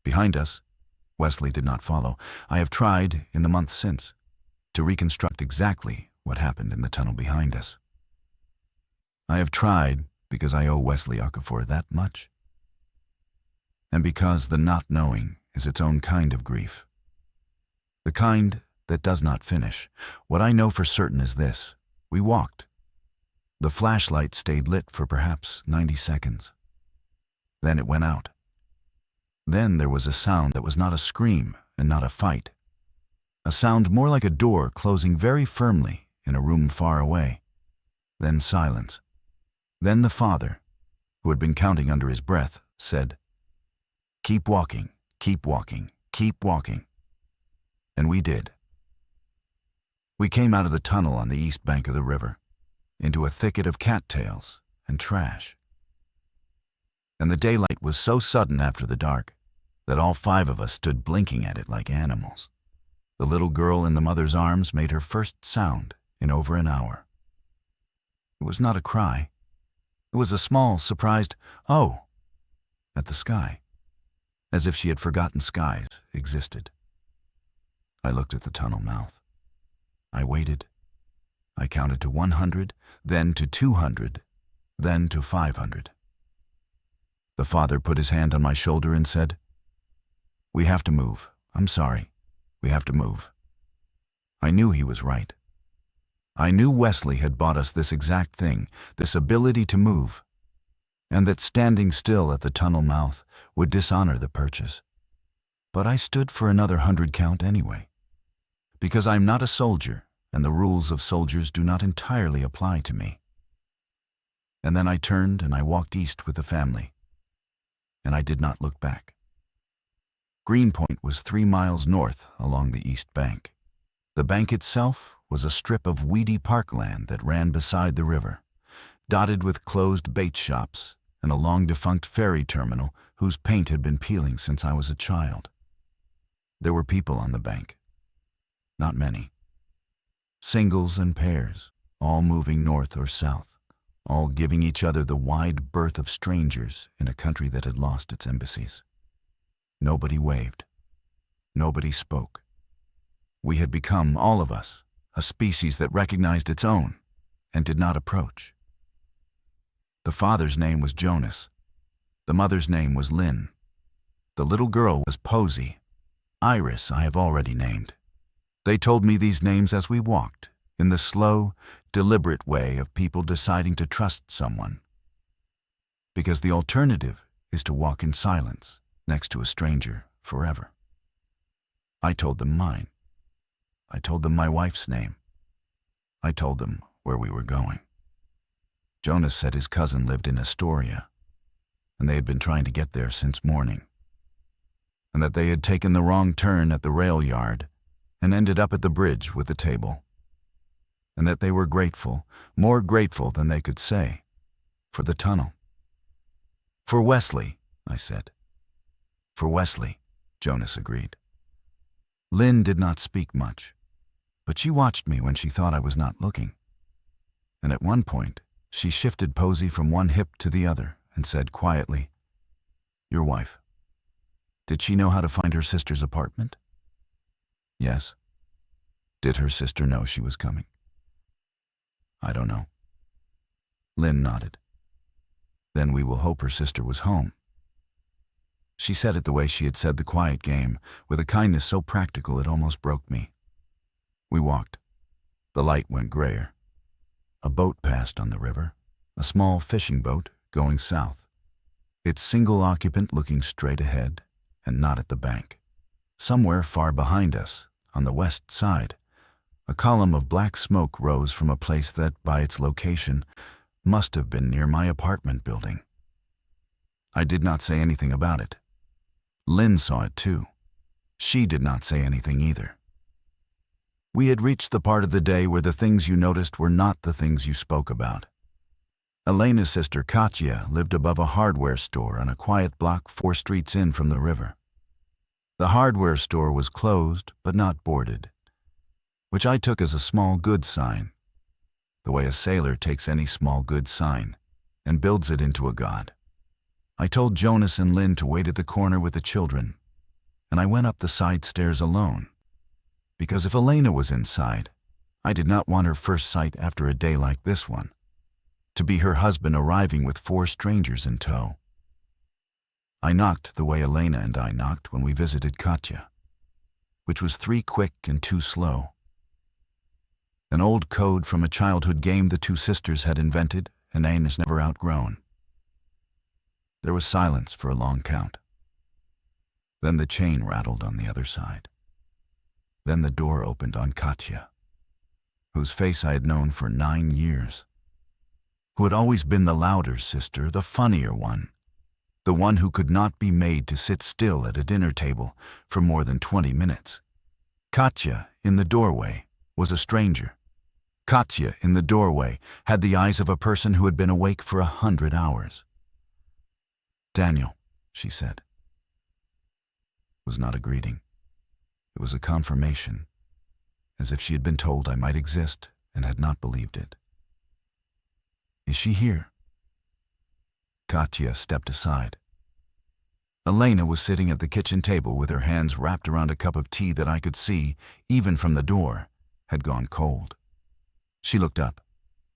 Behind us, Wesley did not follow. I have tried, in the months since, to reconstruct exactly what happened in the tunnel behind us. I have tried because I owe Wesley Okafor that much. And because the not knowing is its own kind of grief. The kind that does not finish. What I know for certain is this: we walked. The flashlight stayed lit for perhaps 90 seconds. Then it went out. Then there was a sound that was not a scream and not a fight. A sound more like a door closing very firmly in a room far away. Then silence. Then the father, who had been counting under his breath, said, "Keep walking, keep walking, keep walking." And we did. We came out of the tunnel on the east bank of the river, into a thicket of cattails and trash. And the daylight was so sudden after the dark that all 5 of us stood blinking at it like animals. The little girl in the mother's arms made her first sound in over an hour. It was not a cry. It was a small, surprised "oh" at the sky, as if she had forgotten skies existed. I looked at the tunnel mouth. I waited. I counted to 100, then to 200, then to 500. The father put his hand on my shoulder and said, "We have to move. I'm sorry. We have to move." I knew he was right. I knew Wesley had bought us this exact thing, this ability to move, and that standing still at the tunnel mouth would dishonor the purchase. But I stood for another 100 count anyway, because I'm not a soldier, and the rules of soldiers do not entirely apply to me. And then I turned and I walked east with the family, and I did not look back. Greenpoint was 3 miles north along the east bank. The bank itself was a strip of weedy parkland that ran beside the river, dotted with closed bait shops and a long-defunct ferry terminal whose paint had been peeling since I was a child. There were people on the bank. Not many. Singles and pairs, all moving north or south, all giving each other the wide berth of strangers in a country that had lost its embassies. Nobody waved. Nobody spoke. We had become, all of us, a species that recognized its own and did not approach. The father's name was Jonas. The mother's name was Lynn. The little girl was Posey. Iris I have already named. They told me these names as we walked, in the slow, deliberate way of people deciding to trust someone. Because the alternative is to walk in silence next to a stranger forever. I told them mine. I told them my wife's name. I told them where we were going. Jonas said his cousin lived in Astoria, and they had been trying to get there since morning, and that they had taken the wrong turn at the rail yard and ended up at the bridge with the table, and that they were grateful, more grateful than they could say, for the tunnel. "For Wesley," I said. "For Wesley," Jonas agreed. Lynn did not speak much. But she watched me when she thought I was not looking. And at one point, she shifted Posey from one hip to the other and said quietly, "Your wife. Did she know how to find her sister's apartment?" "Yes." "Did her sister know she was coming?" "I don't know." Lynn nodded. "Then we will hope her sister was home." She said it the way she had said the quiet game, with a kindness so practical it almost broke me. We walked. The light went grayer. A boat passed on the river, a small fishing boat going south, its single occupant looking straight ahead and not at the bank. Somewhere far behind us, on the west side, a column of black smoke rose from a place that, by its location, must have been near my apartment building. I did not say anything about it. Lynn saw it too. She did not say anything either. We had reached the part of the day where the things you noticed were not the things you spoke about. Elena's sister Katya lived above a hardware store on a quiet block 4 streets in from the river. The hardware store was closed but not boarded, which I took as a small goods sign, the way a sailor takes any small goods sign and builds it into a god. I told Jonas and Lynn to wait at the corner with the children, and I went up the side stairs alone, because if Elena was inside, I did not want her first sight after a day like this one to be her husband arriving with 4 strangers in tow. I knocked the way Elena and I knocked when we visited Katya, which was 3 quick and 2 slow. An old code from a childhood game the 2 sisters had invented and Anne never outgrown. There was silence for a long count. Then the chain rattled on the other side. Then the door opened on Katya, whose face I had known for 9 years, who had always been the louder sister, the funnier one, the one who could not be made to sit still at a dinner table for more than 20 minutes. Katya, in the doorway, was a stranger. Katya, in the doorway, had the eyes of a person who had been awake for 100 hours. "Daniel," she said. It was not a greeting. It was a confirmation, as if she had been told I might exist and had not believed it. "Is she here?" Katya stepped aside. Elena was sitting at the kitchen table with her hands wrapped around a cup of tea that I could see, even from the door, had gone cold. She looked up.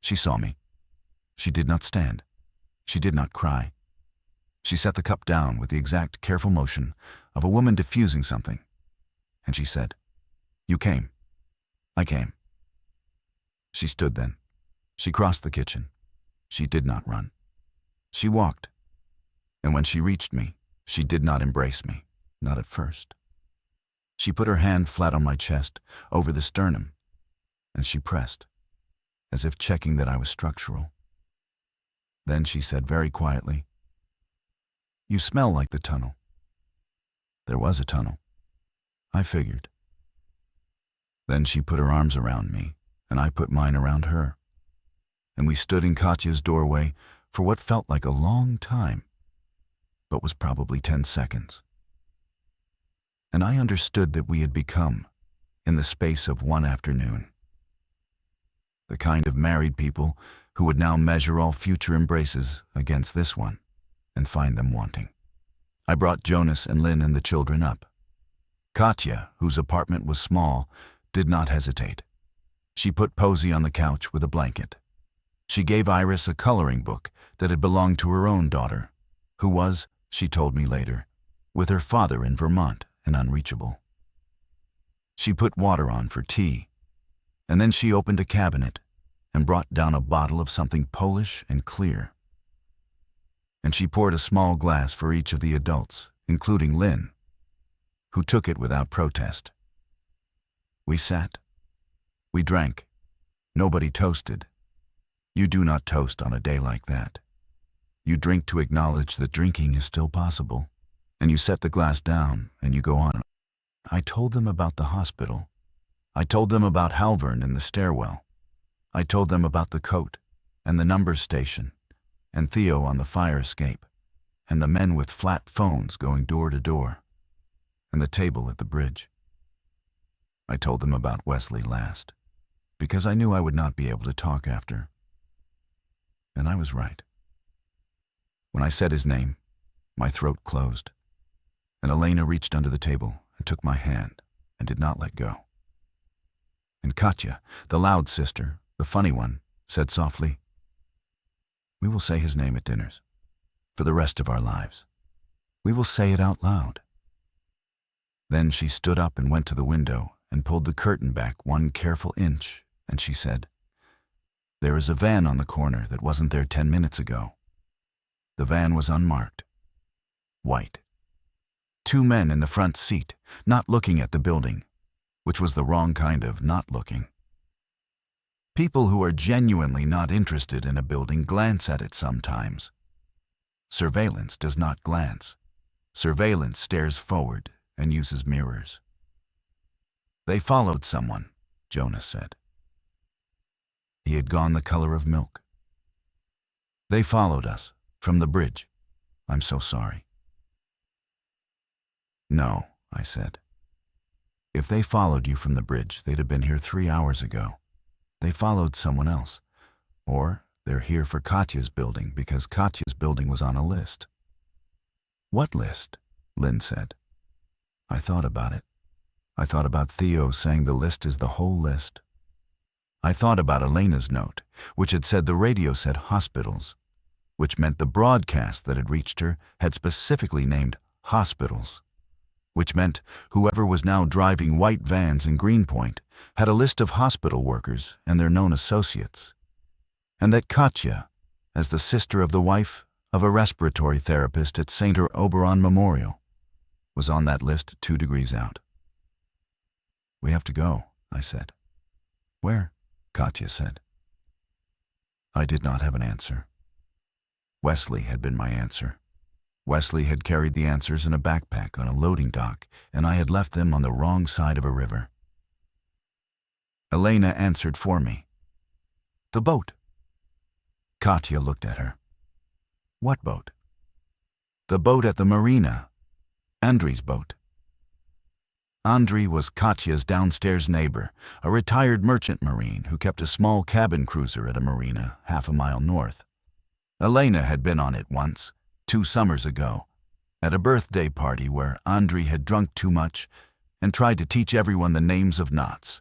She saw me. She did not stand. She did not cry. She set the cup down with the exact careful motion of a woman diffusing something, and she said, "You came." "I came." She stood then. She crossed the kitchen. She did not run. She walked, and when she reached me, she did not embrace me, not at first. She put her hand flat on my chest, over the sternum, and she pressed, as if checking that I was structural. Then she said very quietly, "You smell like the tunnel." There was a tunnel. I figured. Then she put her arms around me, and I put mine around her. And we stood in Katya's doorway for what felt like a long time, but was probably 10 seconds. And I understood that we had become, in the space of one afternoon, the kind of married people who would now measure all future embraces against this one and find them wanting. I brought Jonas and Lynn and the children up. Katya, whose apartment was small, did not hesitate. She put Posey on the couch with a blanket. She gave Iris a coloring book that had belonged to her own daughter, who was, she told me later, with her father in Vermont and unreachable. She put water on for tea, and then she opened a cabinet and brought down a bottle of something Polish and clear. And she poured a small glass for each of the adults, including Lynn, who took it without protest. We sat. We drank. Nobody toasted. You do not toast on a day like that. You drink to acknowledge that drinking is still possible, and you set the glass down and you go on. I told them about the hospital. I told them about Halvern in the stairwell. I told them about the coat and the number station and Theo on the fire escape and the men with flat phones going door to door and the table at the bridge. I told them about Wesley last, because I knew I would not be able to talk after. And I was right. When I said his name, my throat closed, and Elena reached under the table and took my hand and did not let go. And Katya, the loud sister, the funny one, said softly, "We will say his name at dinners, for the rest of our lives. We will say it out loud." Then she stood up and went to the window and pulled the curtain back one careful inch, and she said, "There is a van on the corner that wasn't there 10 minutes ago." The van was unmarked, white. 2 men in the front seat, not looking at the building, which was the wrong kind of not looking. People who are genuinely not interested in a building glance at it sometimes. Surveillance does not glance. Surveillance stares forward and uses mirrors. "They followed someone," Jonas said. He had gone the color of milk. "They followed us from the bridge. I'm so sorry." "No," I said. "If they followed you from the bridge, they'd have been here 3 hours ago. They followed someone else. Or they're here for Katya's building because Katya's building was on a list." "What list?" Lynn said. I thought about it. I thought about Theo saying the list is the whole list. I thought about Elena's note, which had said the radio said hospitals, which meant the broadcast that had reached her had specifically named hospitals, which meant whoever was now driving white vans in Greenpoint had a list of hospital workers and their known associates, and that Katya, as the sister of the wife of a respiratory therapist at St. Oberon Memorial, was on that list 2 degrees out. "We have to go," I said. "Where?" Katya said. I did not have an answer. Wesley had been my answer. Wesley had carried the answers in a backpack on a loading dock, and I had left them on the wrong side of a river. Elena answered for me. "The boat." Katya looked at her. "What boat?" "The boat at the marina. Andri's boat." Andri was Katya's downstairs neighbor, a retired merchant marine who kept a small cabin cruiser at a marina half a mile north. Elena had been on it once, 2 summers ago, at a birthday party where Andri had drunk too much and tried to teach everyone the names of knots.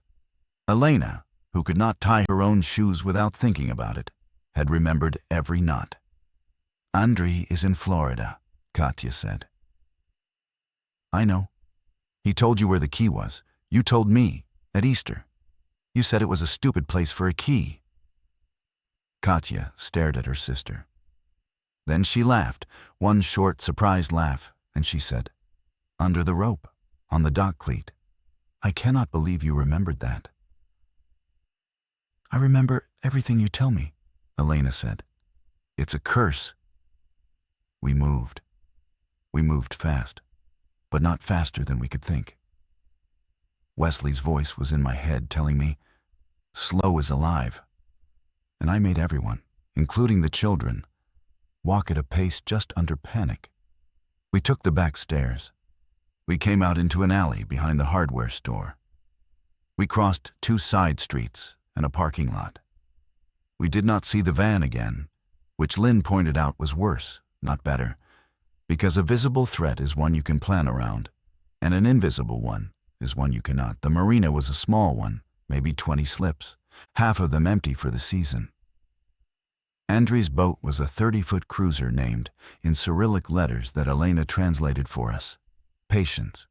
Elena, who could not tie her own shoes without thinking about it, had remembered every knot. "Andri is in Florida," Katya said. "I know. He told you where the key was. You told me, at Easter. You said it was a stupid place for a key." Katya stared at her sister. Then she laughed, one short, surprised laugh, and she said, "Under the rope, on the dock cleat. I cannot believe you remembered that." "I remember everything you tell me," Elena said. "It's a curse." We moved. We moved fast, but not faster than we could think. Wesley's voice was in my head telling me, "Slow is alive." And I made everyone, including the children, walk at a pace just under panic. We took the back stairs. We came out into an alley behind the hardware store. We crossed 2 side streets and a parking lot. We did not see the van again, which Lynn pointed out was worse, not better, because a visible threat is one you can plan around, and an invisible one is one you cannot. The marina was a small one, maybe 20 slips, half of them empty for the season. Andri's boat was a 30-foot cruiser named, in Cyrillic letters that Elena translated for us, Patience.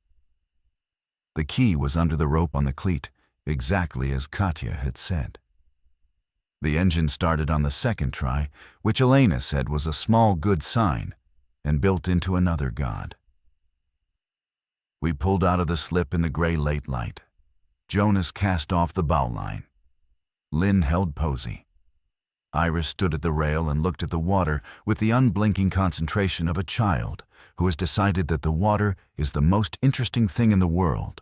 The key was under the rope on the cleat, exactly as Katya had said. The engine started on the second try, which Elena said was a small good sign, and built into another god. We pulled out of the slip in the gray late light. Jonas cast off the bowline. Lynn held Posey. Iris stood at the rail and looked at the water with the unblinking concentration of a child who has decided that the water is the most interesting thing in the world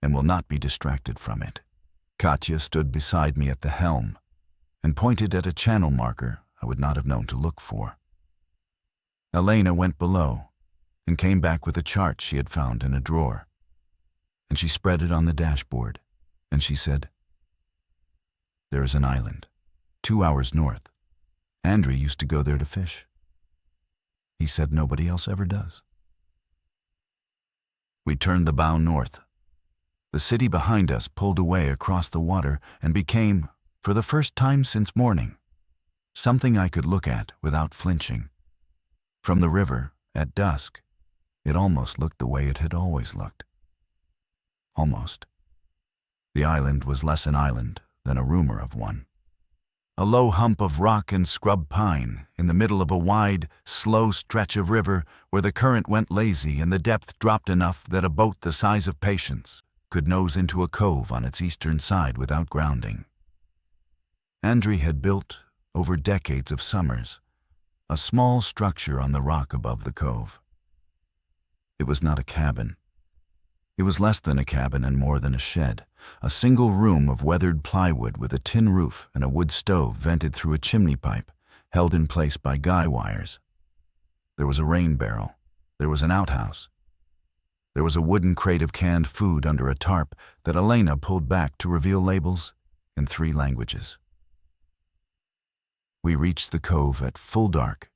and will not be distracted from it. Katya stood beside me at the helm and pointed at a channel marker I would not have known to look for. Elena went below and came back with a chart she had found in a drawer. and she spread it on the dashboard, and she said, "There is an island, 2 hours north. Andrew used to go there to fish. He said nobody else ever does." We turned the bow north. The city behind us pulled away across the water and became, for the first time since morning, something I could look at without flinching. From the river, at dusk, it almost looked the way it had always looked. Almost. The island was less an island than a rumor of one. A low hump of rock and scrub pine in the middle of a wide, slow stretch of river where the current went lazy and the depth dropped enough that a boat the size of Patience could nose into a cove on its eastern side without grounding. Andrew had built, over decades of summers, a small structure on the rock above the cove. It was not a cabin. It was less than a cabin and more than a shed, a single room of weathered plywood with a tin roof and a wood stove vented through a chimney pipe, held in place by guy wires. There was a rain barrel. There was an outhouse. There was a wooden crate of canned food under a tarp that Elena pulled back to reveal labels in 3 languages. We reached the cove at full dark.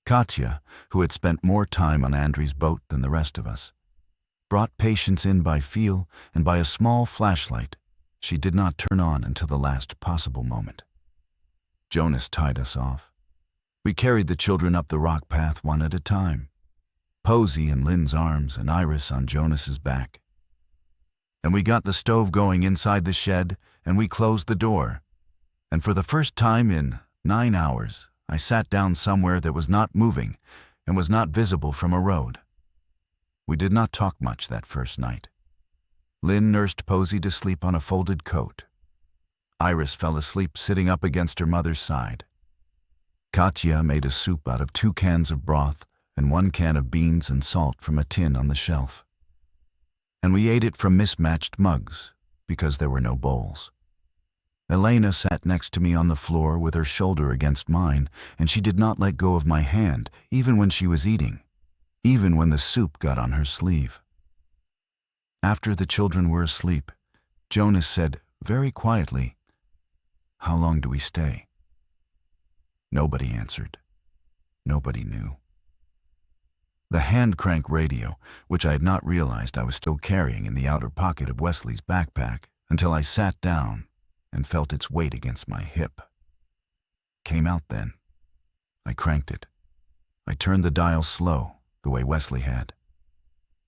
Katya, who had spent more time on Andrew's boat than the rest of us, brought Patience in by feel and by a small flashlight she did not turn on until the last possible moment. Jonas tied us off. We carried the children up the rock path one at a time, Posey in Lynn's arms and Iris on Jonas's back. And we got the stove going inside the shed, and we closed the door. And for the first time in 9 hours, I sat down somewhere that was not moving and was not visible from a road. We did not talk much that first night. Lynn nursed Posey to sleep on a folded coat. Iris fell asleep sitting up against her mother's side. Katya made a soup out of 2 cans of broth and 1 can of beans and salt from a tin on the shelf. And we ate it from mismatched mugs because there were no bowls. Elena sat next to me on the floor with her shoulder against mine, and she did not let go of my hand, even when she was eating, even when the soup got on her sleeve. After the children were asleep, Jonas said very quietly, "How long do we stay?" Nobody answered. Nobody knew. The hand-crank radio, which I had not realized I was still carrying in the outer pocket of Wesley's backpack until I sat down and felt its weight against my hip, came out then. I cranked it. I turned the dial slow, the way Wesley had.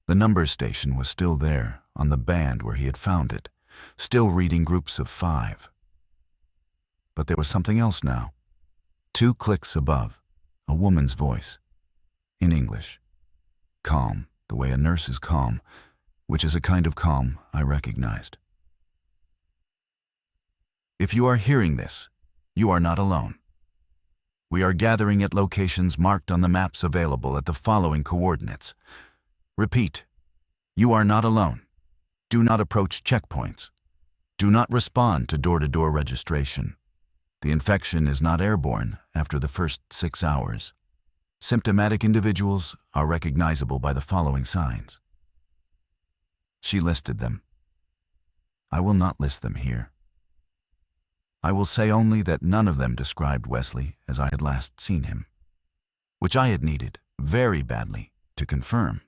The number station was still there, on the band where he had found it, still reading groups of 5. But there was something else now. 2 clicks above, a woman's voice, in English. Calm, the way a nurse is calm, which is a kind of calm I recognized. "If you are hearing this, you are not alone. We are gathering at locations marked on the maps available at the following coordinates. Repeat, you are not alone. Do not approach checkpoints. Do not respond to door-to-door registration. The infection is not airborne after the first 6 hours. Symptomatic individuals are recognizable by the following signs." She listed them. I will not list them here. I will say only that none of them described Wesley as I had last seen him, which I had needed, very badly, to confirm.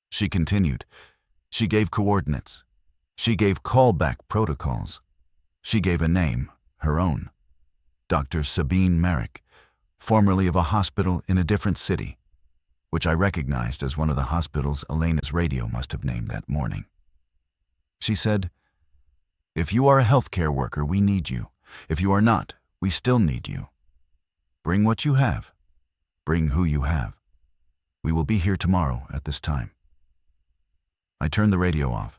She continued. She gave coordinates. She gave callback protocols. She gave a name, her own. Dr. Sabine Merrick, formerly of a hospital in a different city, which I recognized as one of the hospitals Elena's radio must have named that morning. She said, "If you are a healthcare worker, we need you. If you are not, we still need you. Bring what you have. Bring who you have. We will be here tomorrow at this time." I turned the radio off.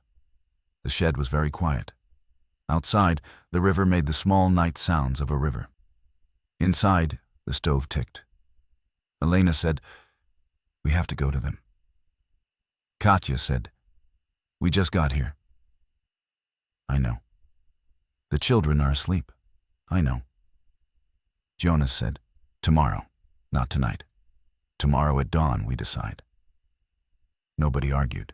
The shed was very quiet. Outside, the river made the small night sounds of a river. Inside, the stove ticked. Elena said, "We have to go to them." Katya said, "We just got here." I know. The children are asleep. I know. Jonas said, "Tomorrow, not tonight. Tomorrow at dawn, we decide." Nobody argued.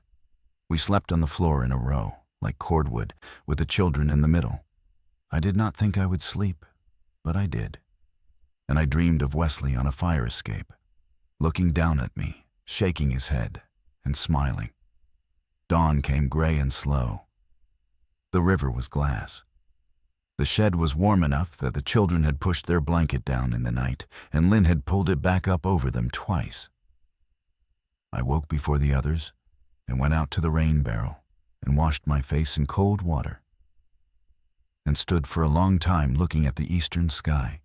We slept on the floor in a row, like cordwood, with the children in the middle. I did not think I would sleep, but I did. And I dreamed of Wesley on a fire escape, looking down at me, shaking his head, and smiling. Dawn came gray and slow. The river was glass. The shed was warm enough that the children had pushed their blanket down in the night, and Lynn had pulled it back up over them twice. I woke before the others and went out to the rain barrel and washed my face in cold water and stood for a long time looking at the eastern sky,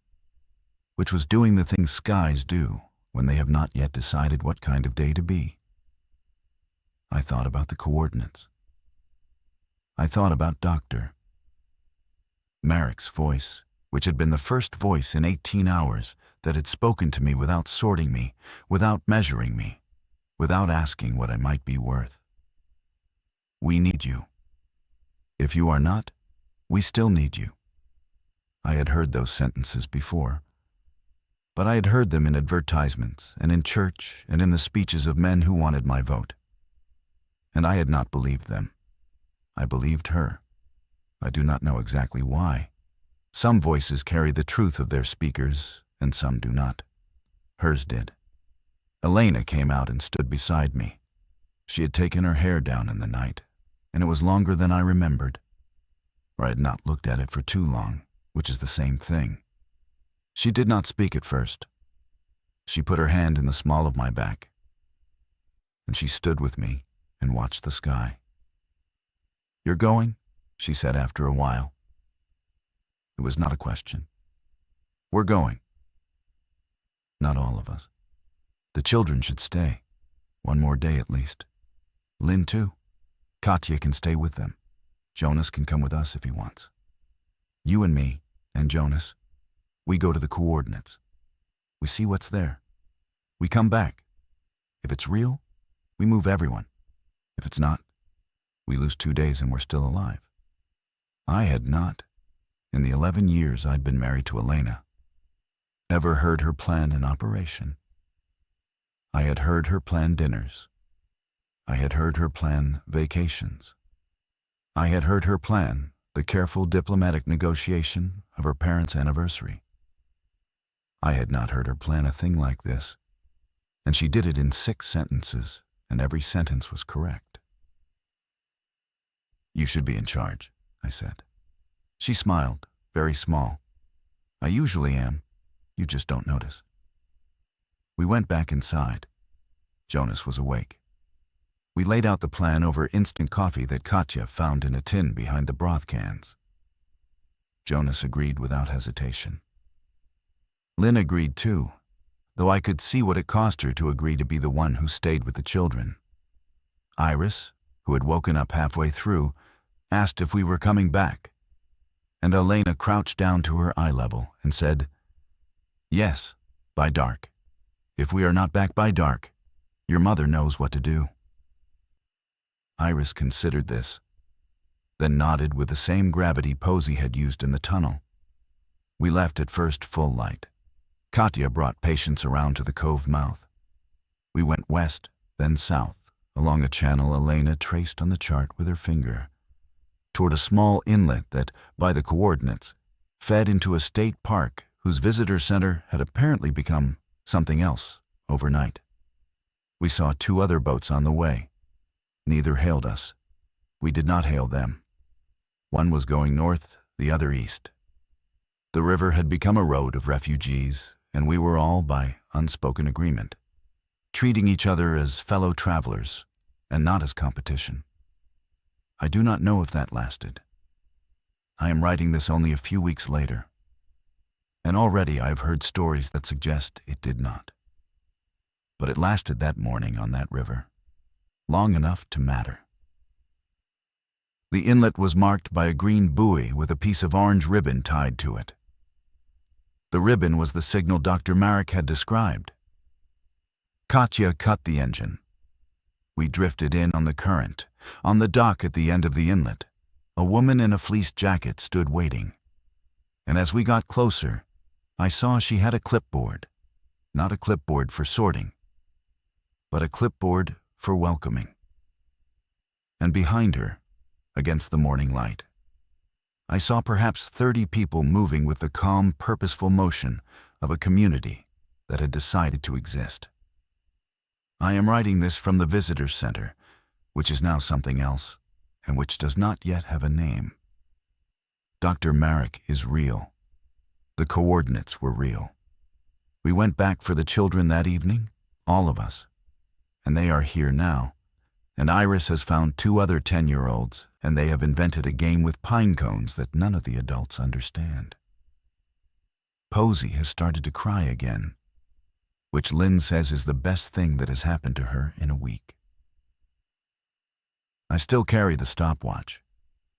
which was doing the things skies do when they have not yet decided what kind of day to be. I thought about the coordinates. I thought about Dr. Merrick's voice, which had been the first voice in 18 hours that had spoken to me without sorting me, without measuring me, without asking what I might be worth. We need you. If you are not, we still need you. I had heard those sentences before, but I had heard them in advertisements and in church and in the speeches of men who wanted my vote. And I had not believed them. I believed her. I do not know exactly why. Some voices carry the truth of their speakers, and some do not. Hers did. Elena came out and stood beside me. She had taken her hair down in the night, and it was longer than I remembered, or I had not looked at it for too long, which is the same thing. She did not speak at first. She put her hand in the small of my back, and she stood with me and watched the sky. "You're going?" she said after a while. It was not a question. "We're going." Not all of us. The children should stay. One more day at least. Lynn too. Katya can stay with them. Jonas can come with us if he wants. You and me, and Jonas, we go to the coordinates. We see what's there. We come back. If it's real, we move everyone. If it's not, we lose 2 days and we're still alive. I had not, in the 11 years I'd been married to Elena, ever heard her plan an operation. I had heard her plan dinners. I had heard her plan vacations. I had heard her plan the careful diplomatic negotiation of her parents' anniversary. I had not heard her plan a thing like this, and she did it in 6 sentences, and every sentence was correct. "You should be in charge," I said. She smiled, very small. "I usually am. You just don't notice." We went back inside. Jonas was awake. We laid out the plan over instant coffee that Katya found in a tin behind the broth cans. Jonas agreed without hesitation. Lynn agreed too, though I could see what it cost her to agree to be the one who stayed with the children. Iris, who had woken up halfway through, asked if we were coming back, and Elena crouched down to her eye level and said, "Yes, by dark. If we are not back by dark, your mother knows what to do." Iris considered this, then nodded with the same gravity Posey had used in the tunnel. We left at first full light. Katya brought patients around to the cove mouth. We went west, then south, along a channel Elena traced on the chart with her finger, toward a small inlet that, by the coordinates, fed into a state park whose visitor center had apparently become something else overnight. We saw 2 other boats on the way. Neither hailed us. We did not hail them. One was going north, the other east. The river had become a road of refugees, and we were all, by unspoken agreement, treating each other as fellow travelers and not as competition. I do not know if that lasted. I am writing this only a few weeks later, and already I have heard stories that suggest it did not. But it lasted that morning on that river, long enough to matter. The inlet was marked by a green buoy with a piece of orange ribbon tied to it. The ribbon was the signal Dr. Marek had described. Katya cut the engine. We drifted in on the current. On the dock at the end of the inlet, a woman in a fleece jacket stood waiting. And as we got closer, I saw she had a clipboard. Not a clipboard for sorting, but a clipboard for welcoming. and behind her, against the morning light, I saw perhaps 30 people moving with the calm, purposeful motion of a community that had decided to exist. I am writing this from the Visitors Center, which is now something else, and which does not yet have a name. Dr. Marek is real. The coordinates were real. We went back for the children that evening, all of us, and they are here now. And Iris has found 2 other 10-year-olds, and they have invented a game with pine cones that none of the adults understand. Posey has started to cry again, which Lynn says is the best thing that has happened to her in a week. I still carry the stopwatch.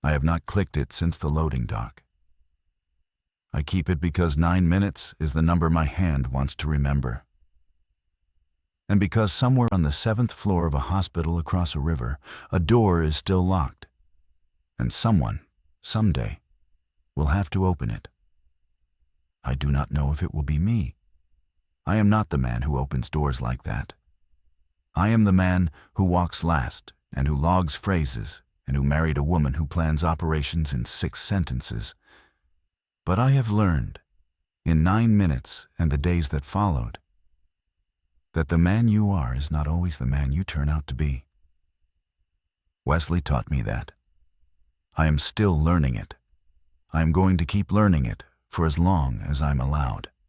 I have not clicked it since the loading dock. I keep it because 9 minutes is the number my hand wants to remember. And because somewhere on the 7th floor of a hospital across a river, a door is still locked, and someone, someday, will have to open it. I do not know if it will be me. I am not the man who opens doors like that. I am the man who walks last and who logs phrases and who married a woman who plans operations in 6 sentences. But I have learned, in 9 minutes and the days that followed, that the man you are is not always the man you turn out to be. Wesley taught me that. I am still learning it. I am going to keep learning it for as long as I'm allowed.